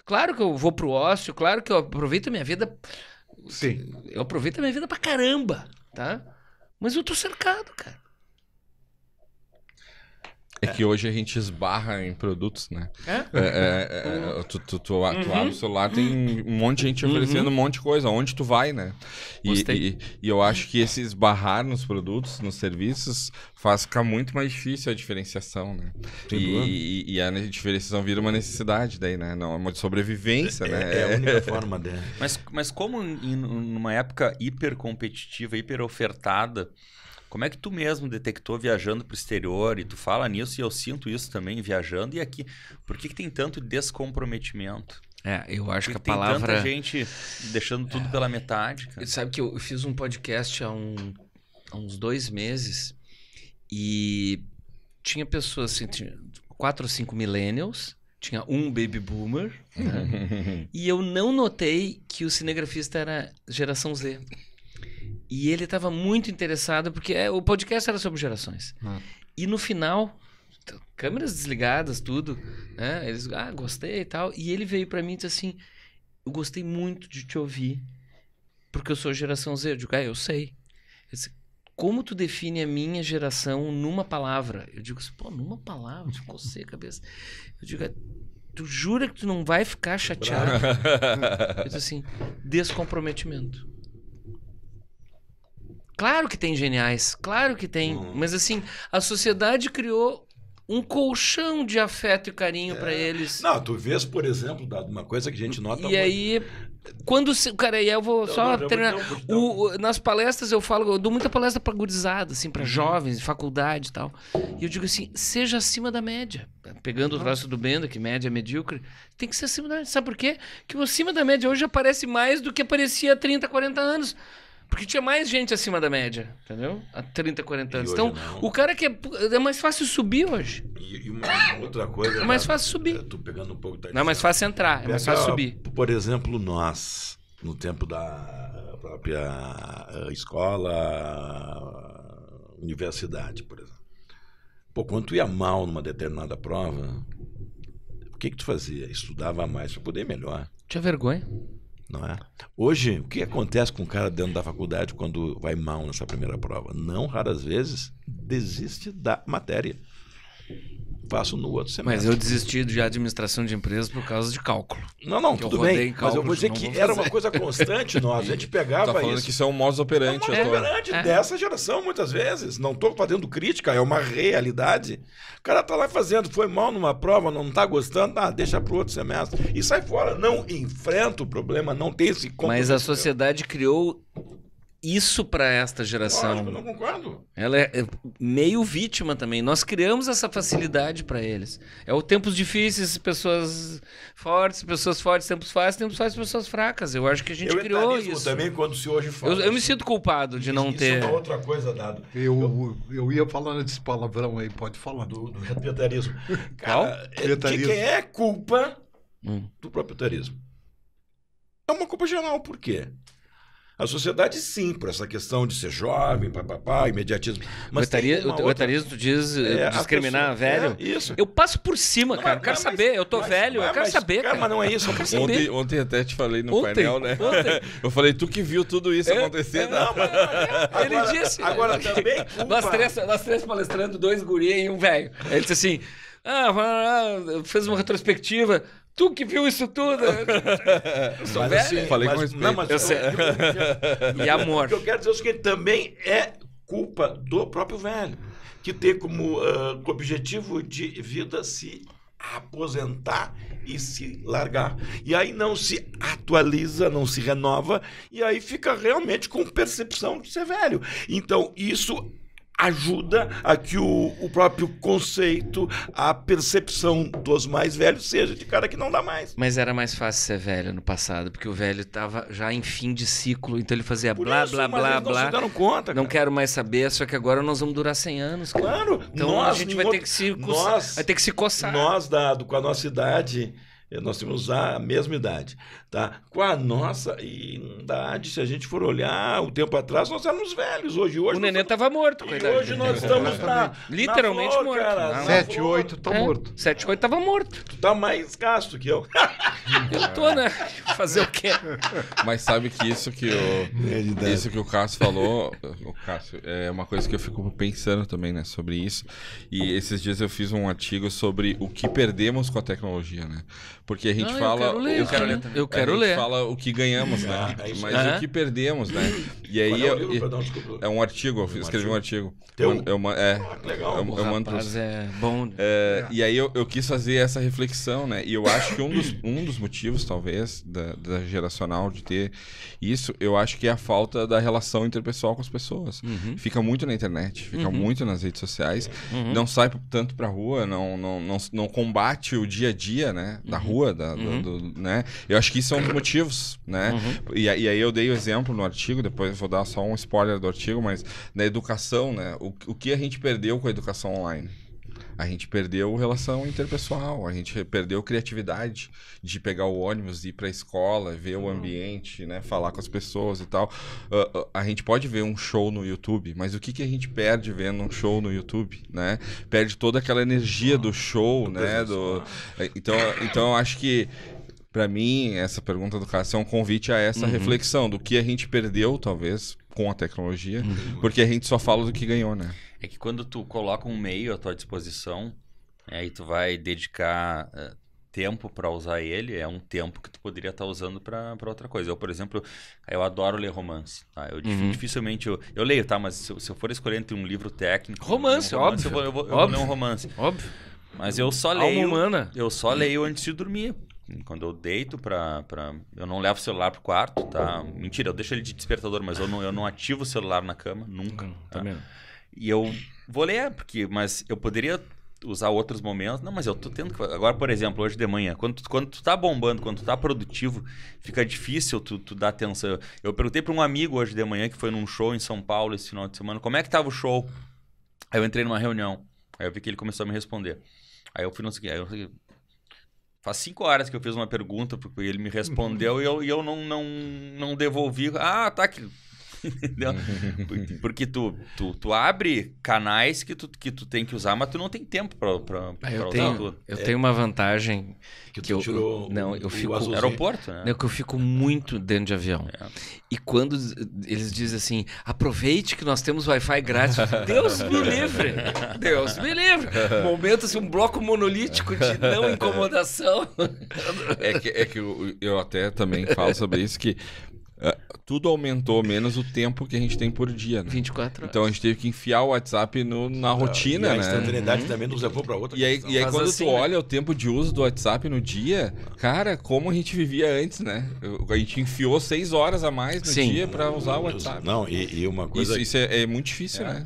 Claro que eu vou pro ócio, claro que eu aproveito a minha vida... Sim. Eu aproveito a minha vida pra caramba, tá? Mas eu tô cercado, cara. É que hoje a gente esbarra em produtos, né? Tu abre o celular, tem um monte de gente oferecendo um monte de coisa. Onde tu vai, né? E eu acho que esse esbarrar nos produtos, nos serviços, faz ficar muito mais difícil a diferenciação, né? E a diferenciação vira uma necessidade daí, né? Não, é uma sobrevivência, né? É a única forma dela. Mas como numa época hiper competitiva, hiper ofertada, como é que tu mesmo detectou viajando para o exterior e tu fala nisso e eu sinto isso também viajando e aqui? Por que tem tanto descomprometimento? Eu acho que a tem palavra... tanta gente deixando tudo pela metade, cara. Sabe que eu fiz um podcast há uns 2 meses e tinha pessoas assim, tinha 4 ou 5 millennials, tinha um baby boomer, né? E eu não notei que o cinegrafista era geração Z. E ele estava muito interessado, porque o podcast era sobre gerações. E no final, câmeras desligadas, tudo, né? Eles, gostei e tal. E ele veio para mim e disse assim, eu gostei muito de te ouvir, porque eu sou geração Z. Eu digo, eu sei. Ele disse, como tu define a minha geração numa palavra? Eu digo assim, numa palavra? Eu cocei a cabeça. Eu digo, tu jura que tu não vai ficar chateado? Eu disse assim, descomprometimento. Claro que tem geniais, claro que tem, mas assim, a sociedade criou um colchão de afeto e carinho para eles. Não, tu vês, por exemplo, uma coisa que a gente nota... E aí... Cara, e eu vou só terminar. Não. Nas palestras eu dou muita palestra pra gurizada, assim, pra jovens, faculdade e tal. E eu digo assim, seja acima da média. Pegando o traço do Benda, que média é medíocre, tem que ser acima da média. Sabe por quê? Que o acima da média hoje aparece mais do que aparecia há 30, 40 anos. Porque tinha mais gente acima da média, entendeu? Há 30, 40 anos. Então, não. o cara que é mais fácil subir hoje. E uma outra coisa... É mais fácil subir. Eu tô pegando um pouco... Não é mais fácil entrar, é mais fácil subir. Por exemplo, nós, no tempo da própria escola, universidade, por exemplo. Pô, quando tu ia mal numa determinada prova, o que tu fazia? Estudava mais para poder ir melhor. Tinha vergonha. Não é? Hoje, o que acontece com o cara dentro da faculdade quando vai mal nessa primeira prova? Não, raras vezes, desiste da matéria. Faço no outro semestre. Mas eu desisti de administração de empresas por causa de cálculo. Não, tudo bem. Mas eu vou dizer que era uma coisa constante nós. A gente pegava Tá falando isso. que isso é um modus operandi. É um modus operandi dessa geração, muitas vezes. Não estou fazendo crítica, é uma realidade. O cara tá lá fazendo, foi mal numa prova, não tá gostando, deixa pro outro semestre. E sai fora. Não enfrenta o problema, não tem esse compromisso. Mas a sociedade criou isso para esta geração. Lógico, eu não concordo. Ela é meio vítima também. Nós criamos essa facilidade para eles. É o tempos difíceis, pessoas fortes, tempos fáceis, pessoas fracas. Eu acho que a gente criou isso. Também, quando se hoje fala. Eu me sinto culpado de não ter. Isso é uma outra coisa, Dado. Eu ia falar desse palavrão aí, pode falar. Do proprietarismo. Cara, de quem é culpa do proprietarismo? É uma culpa geral. Por quê? A sociedade, sim, por essa questão de ser jovem, papapá, imediatismo. Mas o etarismo, tu diz discriminar velho? Isso. Eu passo por cima, cara. Eu quero saber. Eu tô velho, eu quero saber, cara. Mas não é isso. Eu quero saber. Ontem até te falei no painel, né? Eu falei, tu que viu tudo isso acontecer. Não, mas ele disse. Agora também culpa... Nós três palestrando, 2 guri e um velho. Ele disse assim, fez uma retrospectiva... Tu que viu isso tudo? Eu sou velho. Assim, falei com respeito. Eu sei. E amor. O que eu quero dizer é que também é culpa do próprio velho, que tem como objetivo de vida se aposentar e se largar. E aí não se atualiza, não se renova, e aí fica realmente com percepção de ser velho. Então, isso ajuda a que o próprio conceito, a percepção dos mais velhos seja de cara que não dá mais. Mas era mais fácil ser velho no passado, porque o velho estava já em fim de ciclo, então ele fazia Por blá, isso, blá, mas blá, eles não blá. se deram conta, não cara. quero mais saber, só que agora nós vamos durar 100 anos. Cara. Claro. Então a gente vai ter que se coçar. Vai ter que se coçar. Nós, com a nossa idade... Nós temos a mesma idade, tá? Com a nossa idade, se a gente for olhar o tempo atrás, nós éramos velhos. Hoje o neném estava morto. E hoje nós estamos literalmente flor, morto. Cara, 7, 8 tá morto. 7, 8 estava morto. Tu tá mais gasto que eu. Eu tô, né? Fazer o quê? Mas sabe que isso que o Cássio falou, o Cássio, é uma coisa que eu fico pensando também, né, sobre isso. E esses dias eu fiz um artigo sobre o que perdemos com a tecnologia, né? Porque a gente fala... Eu quero ler. A gente fala o que ganhamos, né? Mas o que perdemos, né? E aí é um artigo, eu escrevi um artigo. Legal. Eu mando Rapaz, é bom. E aí eu quis fazer essa reflexão, né? E eu acho que um dos motivos, talvez, da geracional de ter isso, eu acho que é a falta da relação interpessoal com as pessoas. Fica muito na internet, fica muito nas redes sociais, não sai tanto pra rua, não combate o dia a dia, né? Da rua, né? Eu acho que isso é um dos motivos, né? E aí eu dei o exemplo no artigo, depois vou dar só um spoiler do artigo, mas na educação, né? O que a gente perdeu com a educação online? A gente perdeu relação interpessoal, a gente perdeu criatividade de pegar o ônibus, ir para a escola, ver o ambiente, né, falar com as pessoas e tal. A gente pode ver um show no YouTube, mas o que a gente perde vendo um show no YouTube, né? Perde toda aquela energia do show, né? Então eu acho que para mim essa pergunta do Cássio é um convite a essa reflexão do que a gente perdeu, talvez, com a tecnologia, porque a gente só fala do que ganhou, né? É que quando tu coloca um meio à tua disposição, aí tu vai dedicar tempo para usar ele, é um tempo que tu poderia estar usando para outra coisa. Eu, por exemplo, eu adoro ler romance. Tá? Eu dificilmente... Eu leio, tá? Mas se eu for escolher entre um livro técnico... Romance, óbvio. Eu vou ler um romance. Óbvio. Mas eu só leio... Eu só leio antes de dormir. Quando eu deito eu não levo o celular pro quarto, tá? Mentira, eu deixo ele de despertador, mas eu não ativo o celular na cama, nunca. Tá? Também. E eu vou ler, mas eu poderia usar outros momentos. Não, mas eu tô tendo que... Agora, por exemplo, hoje de manhã, quando tu tá bombando, quando tu tá produtivo, fica difícil tu dar atenção. Eu perguntei pra um amigo hoje de manhã que foi num show em São Paulo esse final de semana, como é que tava o show? Aí eu entrei numa reunião, aí eu vi que ele começou a me responder. Aí eu fui no seguinte, faz 5 horas que eu fiz uma pergunta, porque ele me respondeu e eu não devolvi. Ah, tá aqui. Entendeu? Porque tu abre canais que tu tem que usar, mas tu não tem tempo pra usar tudo. Eu tenho uma vantagem Que tu tirou eu fico azulzinho. Aeroporto, né? que eu fico muito dentro de avião. E quando eles dizem assim, aproveite que nós temos Wi-Fi grátis, Deus me livre! Deus me livre! Momento assim, um bloco monolítico de não incomodação. É que eu até também falo sobre isso, que tudo aumentou, menos o tempo que a gente tem por dia, né? 24 horas. Então a gente teve que enfiar o WhatsApp na rotina, E a né? instantaneidade também nos levou para outra E aí questão. quando assim, tu né? olha o tempo de uso do WhatsApp no dia, cara, como a gente vivia antes, né? A gente enfiou 6 horas a mais no Sim. dia pra usar o WhatsApp. Não, e uma coisa... Isso é muito difícil, né?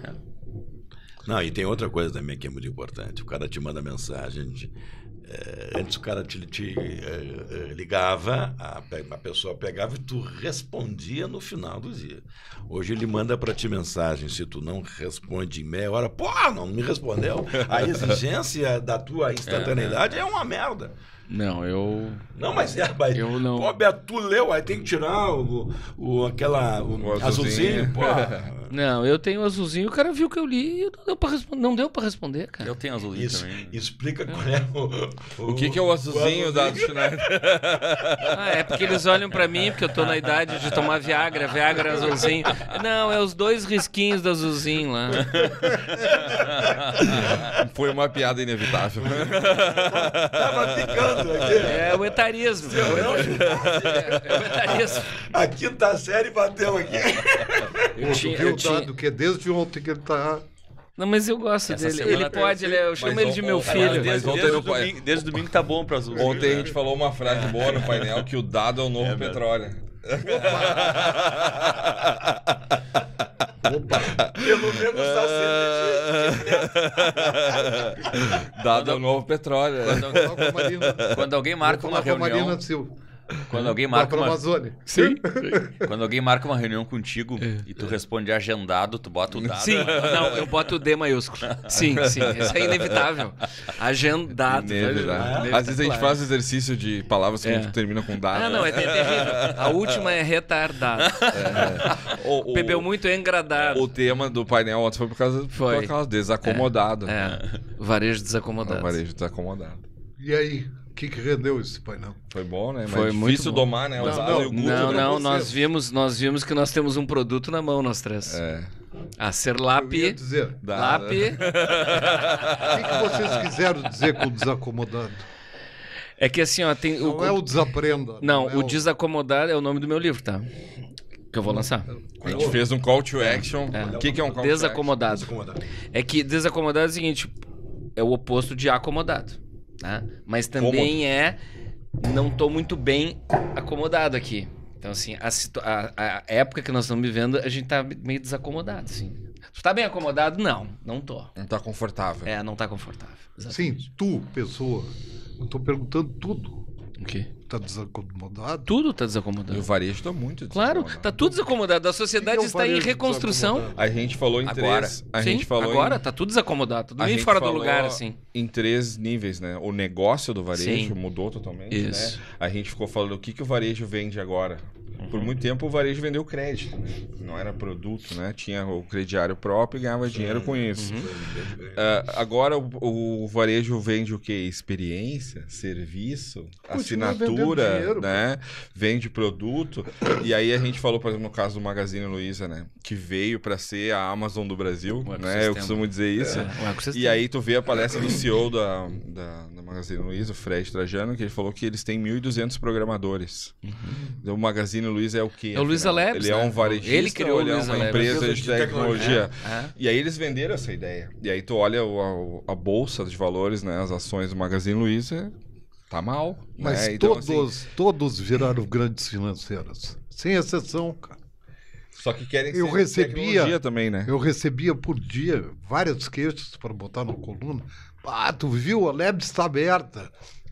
Não, e tem outra coisa também que é muito importante. O cara te manda mensagem... antes o cara te ligava, a pessoa pegava e tu respondia no final do dia. Hoje ele manda para ti mensagem, se tu não responde em meia hora, pô, não me respondeu. A exigência da tua instantaneidade é uma merda. Não, eu... Não, mas Eu não- Pô, Beto, tu leu, aí tem que tirar o azulzinho. azulzinho, pô. Não, eu tenho o azulzinho, o cara viu que eu li e não deu pra responder, cara. Eu tenho azulzinho Isso, também. explica qual é O que é o azulzinho da Schneider? Ah, é porque eles olham pra mim, porque eu tô na idade de tomar Viagra azulzinho. Não, é os 2 risquinhos do azulzinho lá. Foi uma piada inevitável. Tava ficando aqui. É o etarismo. É o etarismo. A quinta série bateu aqui. Eu Tu tinha- viu eu o tinha- dado que desde ontem que ele tá... Não, mas eu gosto Essa dele. semana Ele pode, eu chamo ele de meu Mas filho. ontem Desde domingo tá bom pra azul. Ontem a gente falou uma frase boa no painel, que o dado é o novo petróleo. Pelo menos tá sendo. Dado é o novo petróleo. Aqua Marina. Quando alguém marca uma Aqua reunião, Marina Silva. quando alguém Lá marca pra uma, Amazônia. Sim. quando alguém marca uma reunião contigo e tu responde agendado, tu bota o dado. Sim, não, eu boto o D maiúsculo. Sim, isso é inevitável. Agendado. Inevitável. Às vezes a gente faz exercício de palavras que a gente termina com dado. Ah, não, é terrível. A última é retardado. Bebeu muito é engradado. O tema do painel ontem foi por causa desacomodado. Varejo O desacomodado. varejo desacomodado. E aí, o que rendeu esse painel? Foi bom, né? Mas Foi muito difícil bom. domar, né? O Não, dado não, e o Google. Não, pra não, vocês. nós vimos que nós temos um produto na mão, nós três. É. A Serlap. Eu ia dizer, Dado. Lap. o que vocês quiseram dizer com o desacomodado? É que assim, ó, tem Não é o desaprenda. Não, é o desacomodado é o nome do meu livro, tá? Que eu vou lançar. A gente fez um call to action. É. O que é um call to Desacomodado. Desacomodado. É que desacomodado é o seguinte, é o oposto de acomodado, né? Mas também não tô muito bem acomodado aqui. Então assim, a época que nós estamos vivendo, a gente tá meio desacomodado, assim. Tu tá bem acomodado? Não tô. Não tá confortável. Não tá confortável. Sim, tu, pessoa. Eu tô perguntando tudo. O quê? Tá desacomodado? Tudo tá E o desacomodado. varejo tá muito Claro, desacomodado. tá tudo desacomodado. A sociedade O que é o está em varejo reconstrução. desacomodado? A gente falou em Agora. três. A Sim, gente falou agora em, tá tudo desacomodado, tudo a meio gente fora do falou lugar, assim. em 3 níveis, né? O negócio do varejo Sim. mudou totalmente, Isso. né? A gente ficou falando o que o varejo vende agora. Por muito tempo o varejo vendeu crédito, né? Não era produto, né? Tinha o crediário próprio e ganhava dinheiro com isso. Agora o varejo vende o quê? Experiência, serviço, Continua vendendo assinatura, dinheiro, né? Vende produto. E aí a gente falou, por exemplo, no caso do Magazine Luiza, né? Que veio para ser a Amazon do Brasil, né? ecossistema. Eu costumo dizer isso. O ecossistema. E aí tu vê a palestra do CEO da Magazine Luiza, o Fred Trajano, que ele falou que eles têm 1.200 programadores. Então, o Magazine Luiza é o quê? É o Luiza afinal? Labs, Ele é né? um varejista Ele criou ou ele o é Luiza uma Labs. empresa de tecnologia? É. E aí eles venderam essa ideia. E aí tu olha a bolsa de valores, né, as ações do Magazine Luiza, tá mal. Mas né? Então, todos viraram grandes financeiras. Sem exceção, cara. Só que querem Eu ser recebia- tecnologia também, né? Eu recebia por dia várias queixas para botar na coluna. Ah, tu viu? A Lebes está aberta.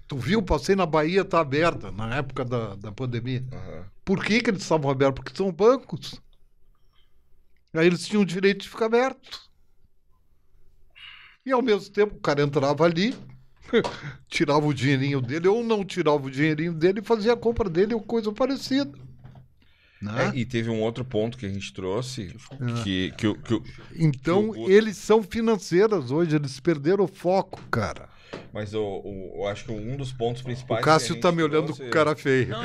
Tu viu? Passei na Bahia, está aberta, na época da pandemia. Aham. Por que eles estavam abertos? Porque são bancos. Aí eles tinham o direito de ficar abertos. E ao mesmo tempo o cara entrava ali, tirava o dinheirinho dele ou não tirava o dinheirinho dele e fazia a compra dele ou coisa parecida. Né? E teve um outro ponto que a gente trouxe, que Então, que o- eles são financeiras hoje, eles perderam o foco, cara. mas eu acho que um dos pontos principais... O que a Cássio gente tá me olhando trouxe- com cara feio. Não,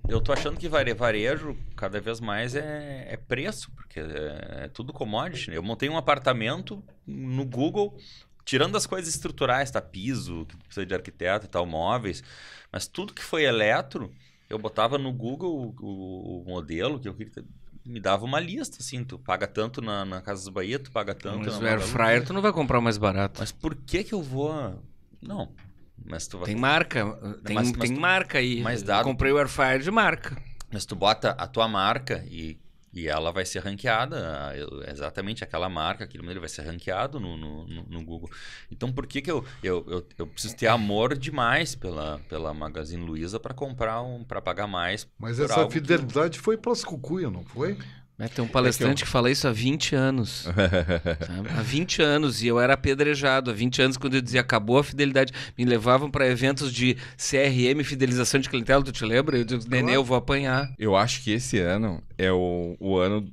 eu tô achando que varejo cada vez mais é preço, porque é tudo commodity, né? Eu montei um apartamento no Google, tirando as coisas estruturais, tá? Piso, que precisa de arquiteto e tal, móveis, mas tudo que foi eletro, eu botava no Google o modelo que eu queria, me dava uma lista, assim, tu paga tanto na Casas Bahia, tu paga tanto Mas na o air Magalu. fryer tu não vai comprar o mais barato. Mas por que eu vou... Não, mas tu vai... Tem marca, Mas tem tu- marca aí. mas Eu dado- comprei o air fryer de marca. Mas tu bota a tua marca e ela vai ser ranqueada, exatamente aquela marca, aquele modelo vai ser ranqueado no Google. Então por que eu preciso ter amor demais pela Magazine Luiza para comprar para pagar mais? Mas por essa algo que- fidelidade foi para as cucuia, não foi? Tem um palestrante que fala isso há 20 anos. Sabe? Há 20 anos. E eu era apedrejado. Há 20 anos, quando eu dizia acabou a fidelidade, me levavam para eventos de CRM, fidelização de clientela, tu te lembra? Eu digo, Nenê, eu vou apanhar. Eu acho que esse ano é o ano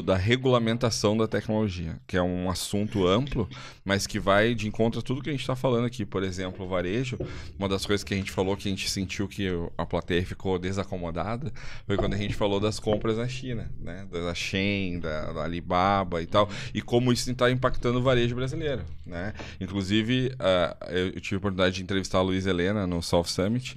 da regulamentação da tecnologia, que é um assunto amplo, mas que vai de encontro a tudo que a gente está falando aqui. Por exemplo, o varejo, uma das coisas que a gente falou que a gente sentiu que a plateia ficou desacomodada foi quando a gente falou das compras na China, né? Da Shein, da Alibaba e tal, e como isso está impactando o varejo brasileiro, né? Inclusive, eu tive a oportunidade de entrevistar a Luísa Helena no South Summit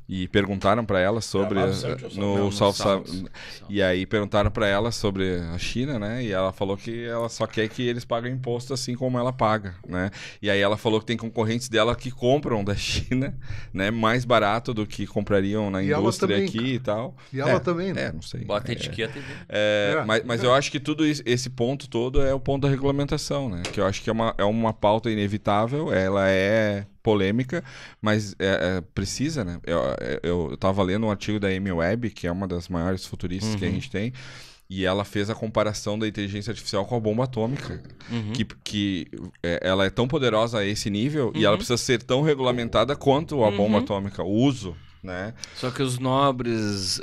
e perguntaram para ela sobre... Lá no Summit ou só? no Não, no South South. Summit. E aí perguntaram para ela sobre a China, né? E ela falou que ela só quer que eles paguem imposto assim como ela paga, né? E aí ela falou que tem concorrentes dela que compram da China, né? Mais barato do que comprariam na E ela indústria também, aqui e tal. E ela também, né? Não sei. Bota a etiqueta e vê. Mas eu acho que tudo isso, esse ponto todo é o ponto da regulamentação, né? Que eu acho que é uma pauta inevitável, ela é polêmica, mas precisa, né? Eu tava lendo um artigo da Amy Webb, que é uma das maiores futuristas que a gente tem, e ela fez a comparação da inteligência artificial com a bomba atômica, que ela é tão poderosa a esse nível e ela precisa ser tão regulamentada quanto a bomba atômica, o uso, né? Só que os nobres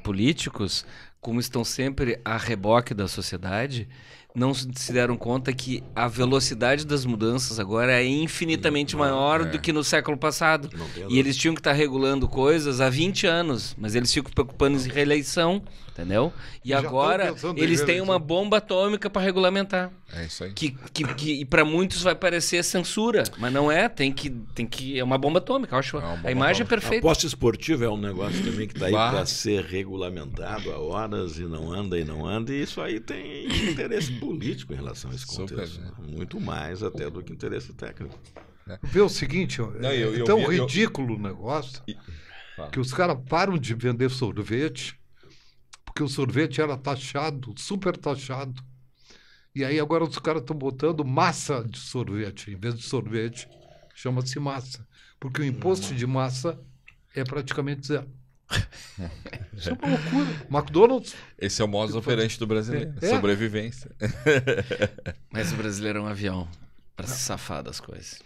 políticos, como estão sempre a reboque da sociedade, não se deram conta que a velocidade das mudanças agora é infinitamente maior do que no século passado. Não tem E eles tinham que estar regulando coisas há 20 anos, mas eles ficam preocupando em reeleição, entendeu? E Já agora estão pensando em eles têm reeleição. uma bomba atômica para regulamentar. É isso aí. Que para muitos vai parecer censura, mas não é, tem que é uma bomba atômica, eu acho. uma bomba A imagem é atômica. A perfeita. aposta esportiva é um negócio também que está aí Bah. para ser regulamentado há horas e não anda, e isso aí tem interesse político em relação a esse Super, contexto. né? Muito mais até do que interesse técnico. Vê o seguinte, ó, Não, eu é tão vi- eu- ridículo o negócio Fala. que os caras param de vender sorvete porque o sorvete era taxado, super taxado. E aí agora os caras estão botando massa de sorvete, em vez de sorvete, chama-se massa. Porque o imposto de massa é praticamente zero. Isso é uma loucura. McDonald's, Esse é o modus operandi do brasileiro, É. sobrevivência. Mas o brasileiro é um avião para se safar das coisas.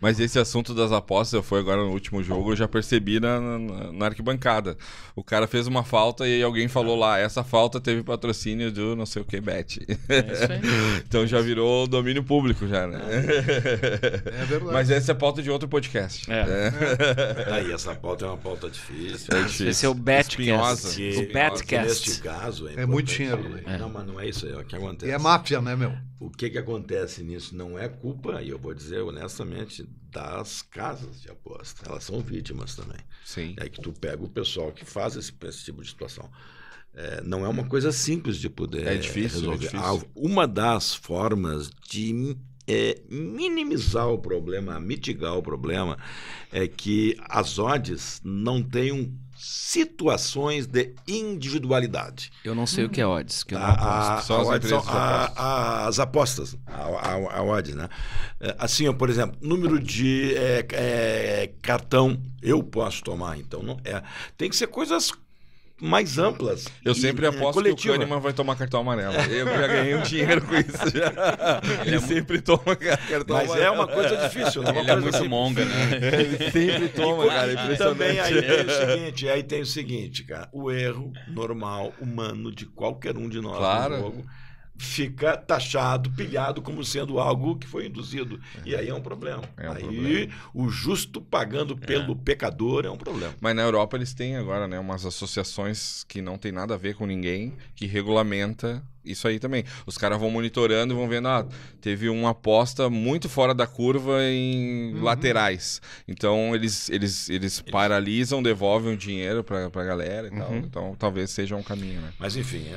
Mas esse assunto das apostas, eu fui agora no último jogo, eu já percebi na arquibancada. O cara fez uma falta e aí alguém falou lá, essa falta teve patrocínio do não sei o que bet. É isso aí. Então já virou domínio público já, né? é verdade. Mas essa é pauta de outro podcast. Aí essa pauta é uma pauta difícil. Esse é o Betcast. Espinhosa. Que- O Betcast. Neste caso É muito importante- dinheiro, né? Não, mas não é isso aí. O que acontece? E é máfia, né, meu? O que acontece nisso não é culpa, e eu vou dizer honestamente, das casas de aposta. Elas são vítimas também. Sim. É que tu pega o pessoal que faz esse tipo de situação. Não é uma coisa simples de poder É difícil, resolver. é difícil. Uma das formas de minimizar o problema, mitigar o problema, é que as odds não tenham situações de individualidade. Eu não sei o que é odds, que eu não aposto. Só as odds são empresas de as apostas, a odds, né? Assim, ó, por exemplo, número de cartão eu posso tomar, então não tem que ser coisas mais amplas. Eu sempre aposto coletiva. que o Kahneman vai tomar cartão amarelo. Eu já ganhei um dinheiro com isso. Já. Ele sempre toma cartão Mas amarelo. é uma coisa difícil, não é uma Ele é coisa muito simples. monga, né? Ele sempre toma, cara. Impressionante. Também aí tem o seguinte, cara, o erro normal, humano, de qualquer um de nós Claro. no jogo, fica taxado, pilhado como sendo algo que foi induzido. E aí é um problema. problema. O justo pagando pelo pecador é um problema. Mas na Europa eles têm agora, né, umas associações que não tem nada a ver com ninguém, que regulamenta isso aí também. Os caras vão monitorando e vão vendo, teve uma aposta muito fora da curva em laterais. Então eles paralisam, devolvem o dinheiro pra galera e tal. Então talvez seja um caminho, né? Mas enfim,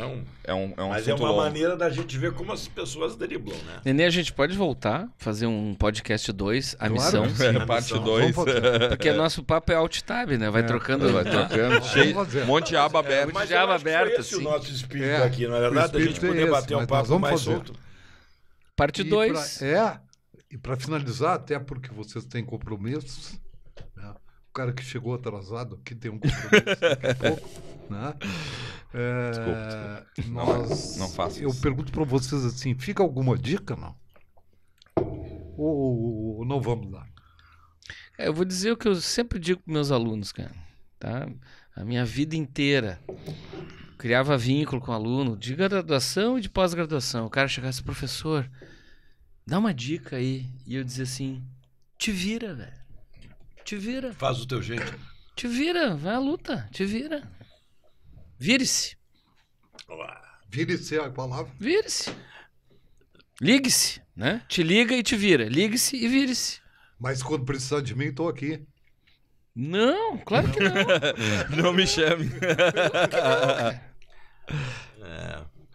Mas é uma maneira da gente ver como as pessoas driblam, né? Nenê, a gente pode voltar, fazer um podcast 2, a missão. Parte missão. 2. Porque nosso papo é alt-tab, né? Vai trocando. Vai trocando. Cheio, um monte de aba aberta. Mas de aba eu acho que foi aberta, esse o sim. nosso espírito É, aqui, não é verdade? o A gente espírito é poder esse, bater um mas papo nós vamos mais fazer. solto. Parte 2. E para finalizar, até porque vocês têm compromissos, né? O cara que chegou atrasado aqui tem um compromisso daqui a pouco, né? Desculpa. Não faço Eu isso. pergunto para vocês assim, fica alguma dica, não? Ou não vamos dar? Eu vou dizer o que eu sempre digo para meus alunos, cara. Tá? A minha vida inteira. Criava vínculo com o aluno de graduação e de pós-graduação. O cara chegasse, professor, dá uma dica aí. E eu dizia assim, te vira, velho. Te vira. Faz o teu jeito. Te vira, vai à luta. Te vira. Vire-se. Vire-se a palavra. Vire-se. Ligue-se, né? Te liga e te vira. Ligue-se e vire-se. Mas quando precisar de mim, estou aqui. Não, claro que não. Não me chame.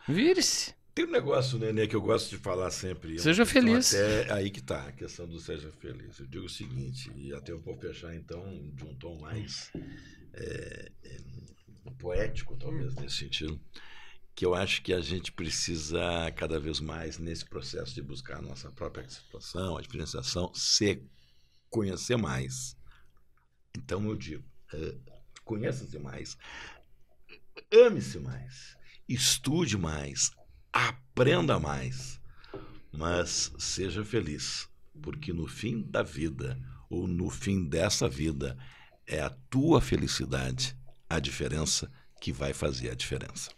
Vire-se. Tem um negócio, Nenê, que eu gosto de falar sempre. Seja feliz. Até aí que tá, a questão do seja feliz. Eu digo o seguinte, e até eu vou fechar então de um tom mais poético, talvez, nesse sentido, que eu acho que a gente precisa cada vez mais, nesse processo de buscar a nossa própria situação, a diferenciação, se conhecer mais. Então eu digo, conheça-se mais, ame-se mais, estude mais, aprenda mais, mas seja feliz, porque no fim da vida, ou no fim dessa vida, é a tua felicidade a diferença que vai fazer a diferença.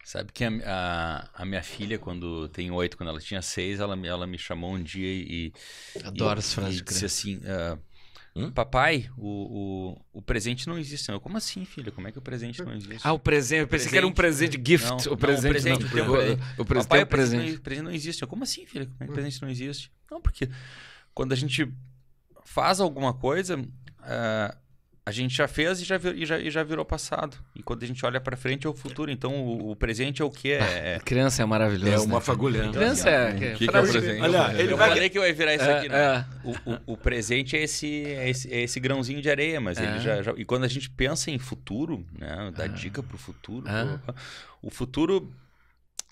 Sabe que a minha filha, quando tem 8, quando ela tinha 6, ela me chamou um dia e... Adoro as frases de disse criança. assim... Papai, o presente não existe. Eu, como assim, filha? Como é que o presente não existe? Ah, o presente. Eu pensei que era um presente gift. Não, o presente não. o presente. O presente Papai, é o presente. o presente não existe. Eu, como assim, filha? Como é que o presente não existe? Não, porque quando a gente faz alguma coisa, a gente já fez e já virou passado. E quando a gente olha pra frente é o futuro. Então o presente é o que Criança é maravilhosa. É uma né? fagulha. Criança é. Que é o presente? Olha, ele Eu vai... falei que eu ia virar isso aqui, né? O presente é esse grãozinho de areia, mas ele já... E quando a gente pensa em futuro, né? Dá dica pro futuro. O futuro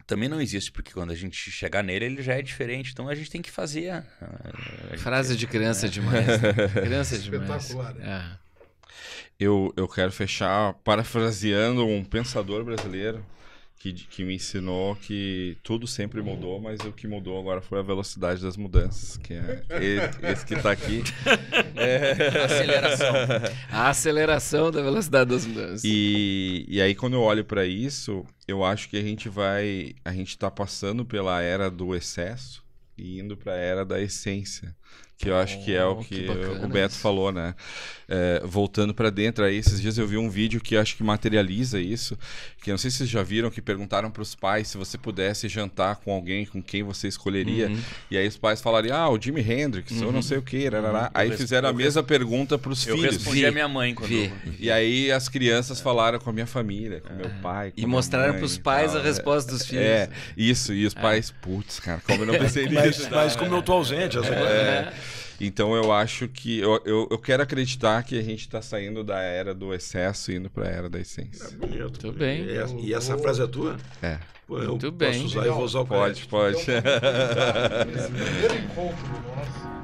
também não existe, porque quando a gente chegar nele, ele já é diferente. Então a gente tem que fazer. Frase de criança é demais. Né? Criança é demais. Espetacular, né? Eu quero fechar parafraseando um pensador brasileiro que me ensinou que tudo sempre mudou, mas o que mudou agora foi a velocidade das mudanças, que é esse que está aqui. Aceleração. A aceleração da velocidade das mudanças. E aí, quando eu olho para isso, eu acho que a gente está passando pela era do excesso e indo para a era da essência. Que eu acho que é o que o Beto falou, né? Voltando para dentro aí, esses dias eu vi um vídeo que acho que materializa isso, que eu não sei se vocês já viram, que perguntaram para os pais se você pudesse jantar com alguém com quem você escolheria, e aí os pais falariam, o Jimi Hendrix, ou não sei o que, aí fizeram a mesma pergunta para os filhos. Eu respondi a minha mãe quando... E aí as crianças falaram com a minha família, com meu pai, com E mostraram para os pais a resposta dos filhos. Isso, e os pais, putz, cara, como eu não pensei nisso. Mas como eu tô ausente, Então eu acho que eu quero acreditar que a gente está saindo da era do excesso e indo para a era da essência. Bonito. Muito bem. E essa frase é tua? Pô, eu muito bem. Posso usar, eu vou usar o Pode. Primeiro encontro nosso.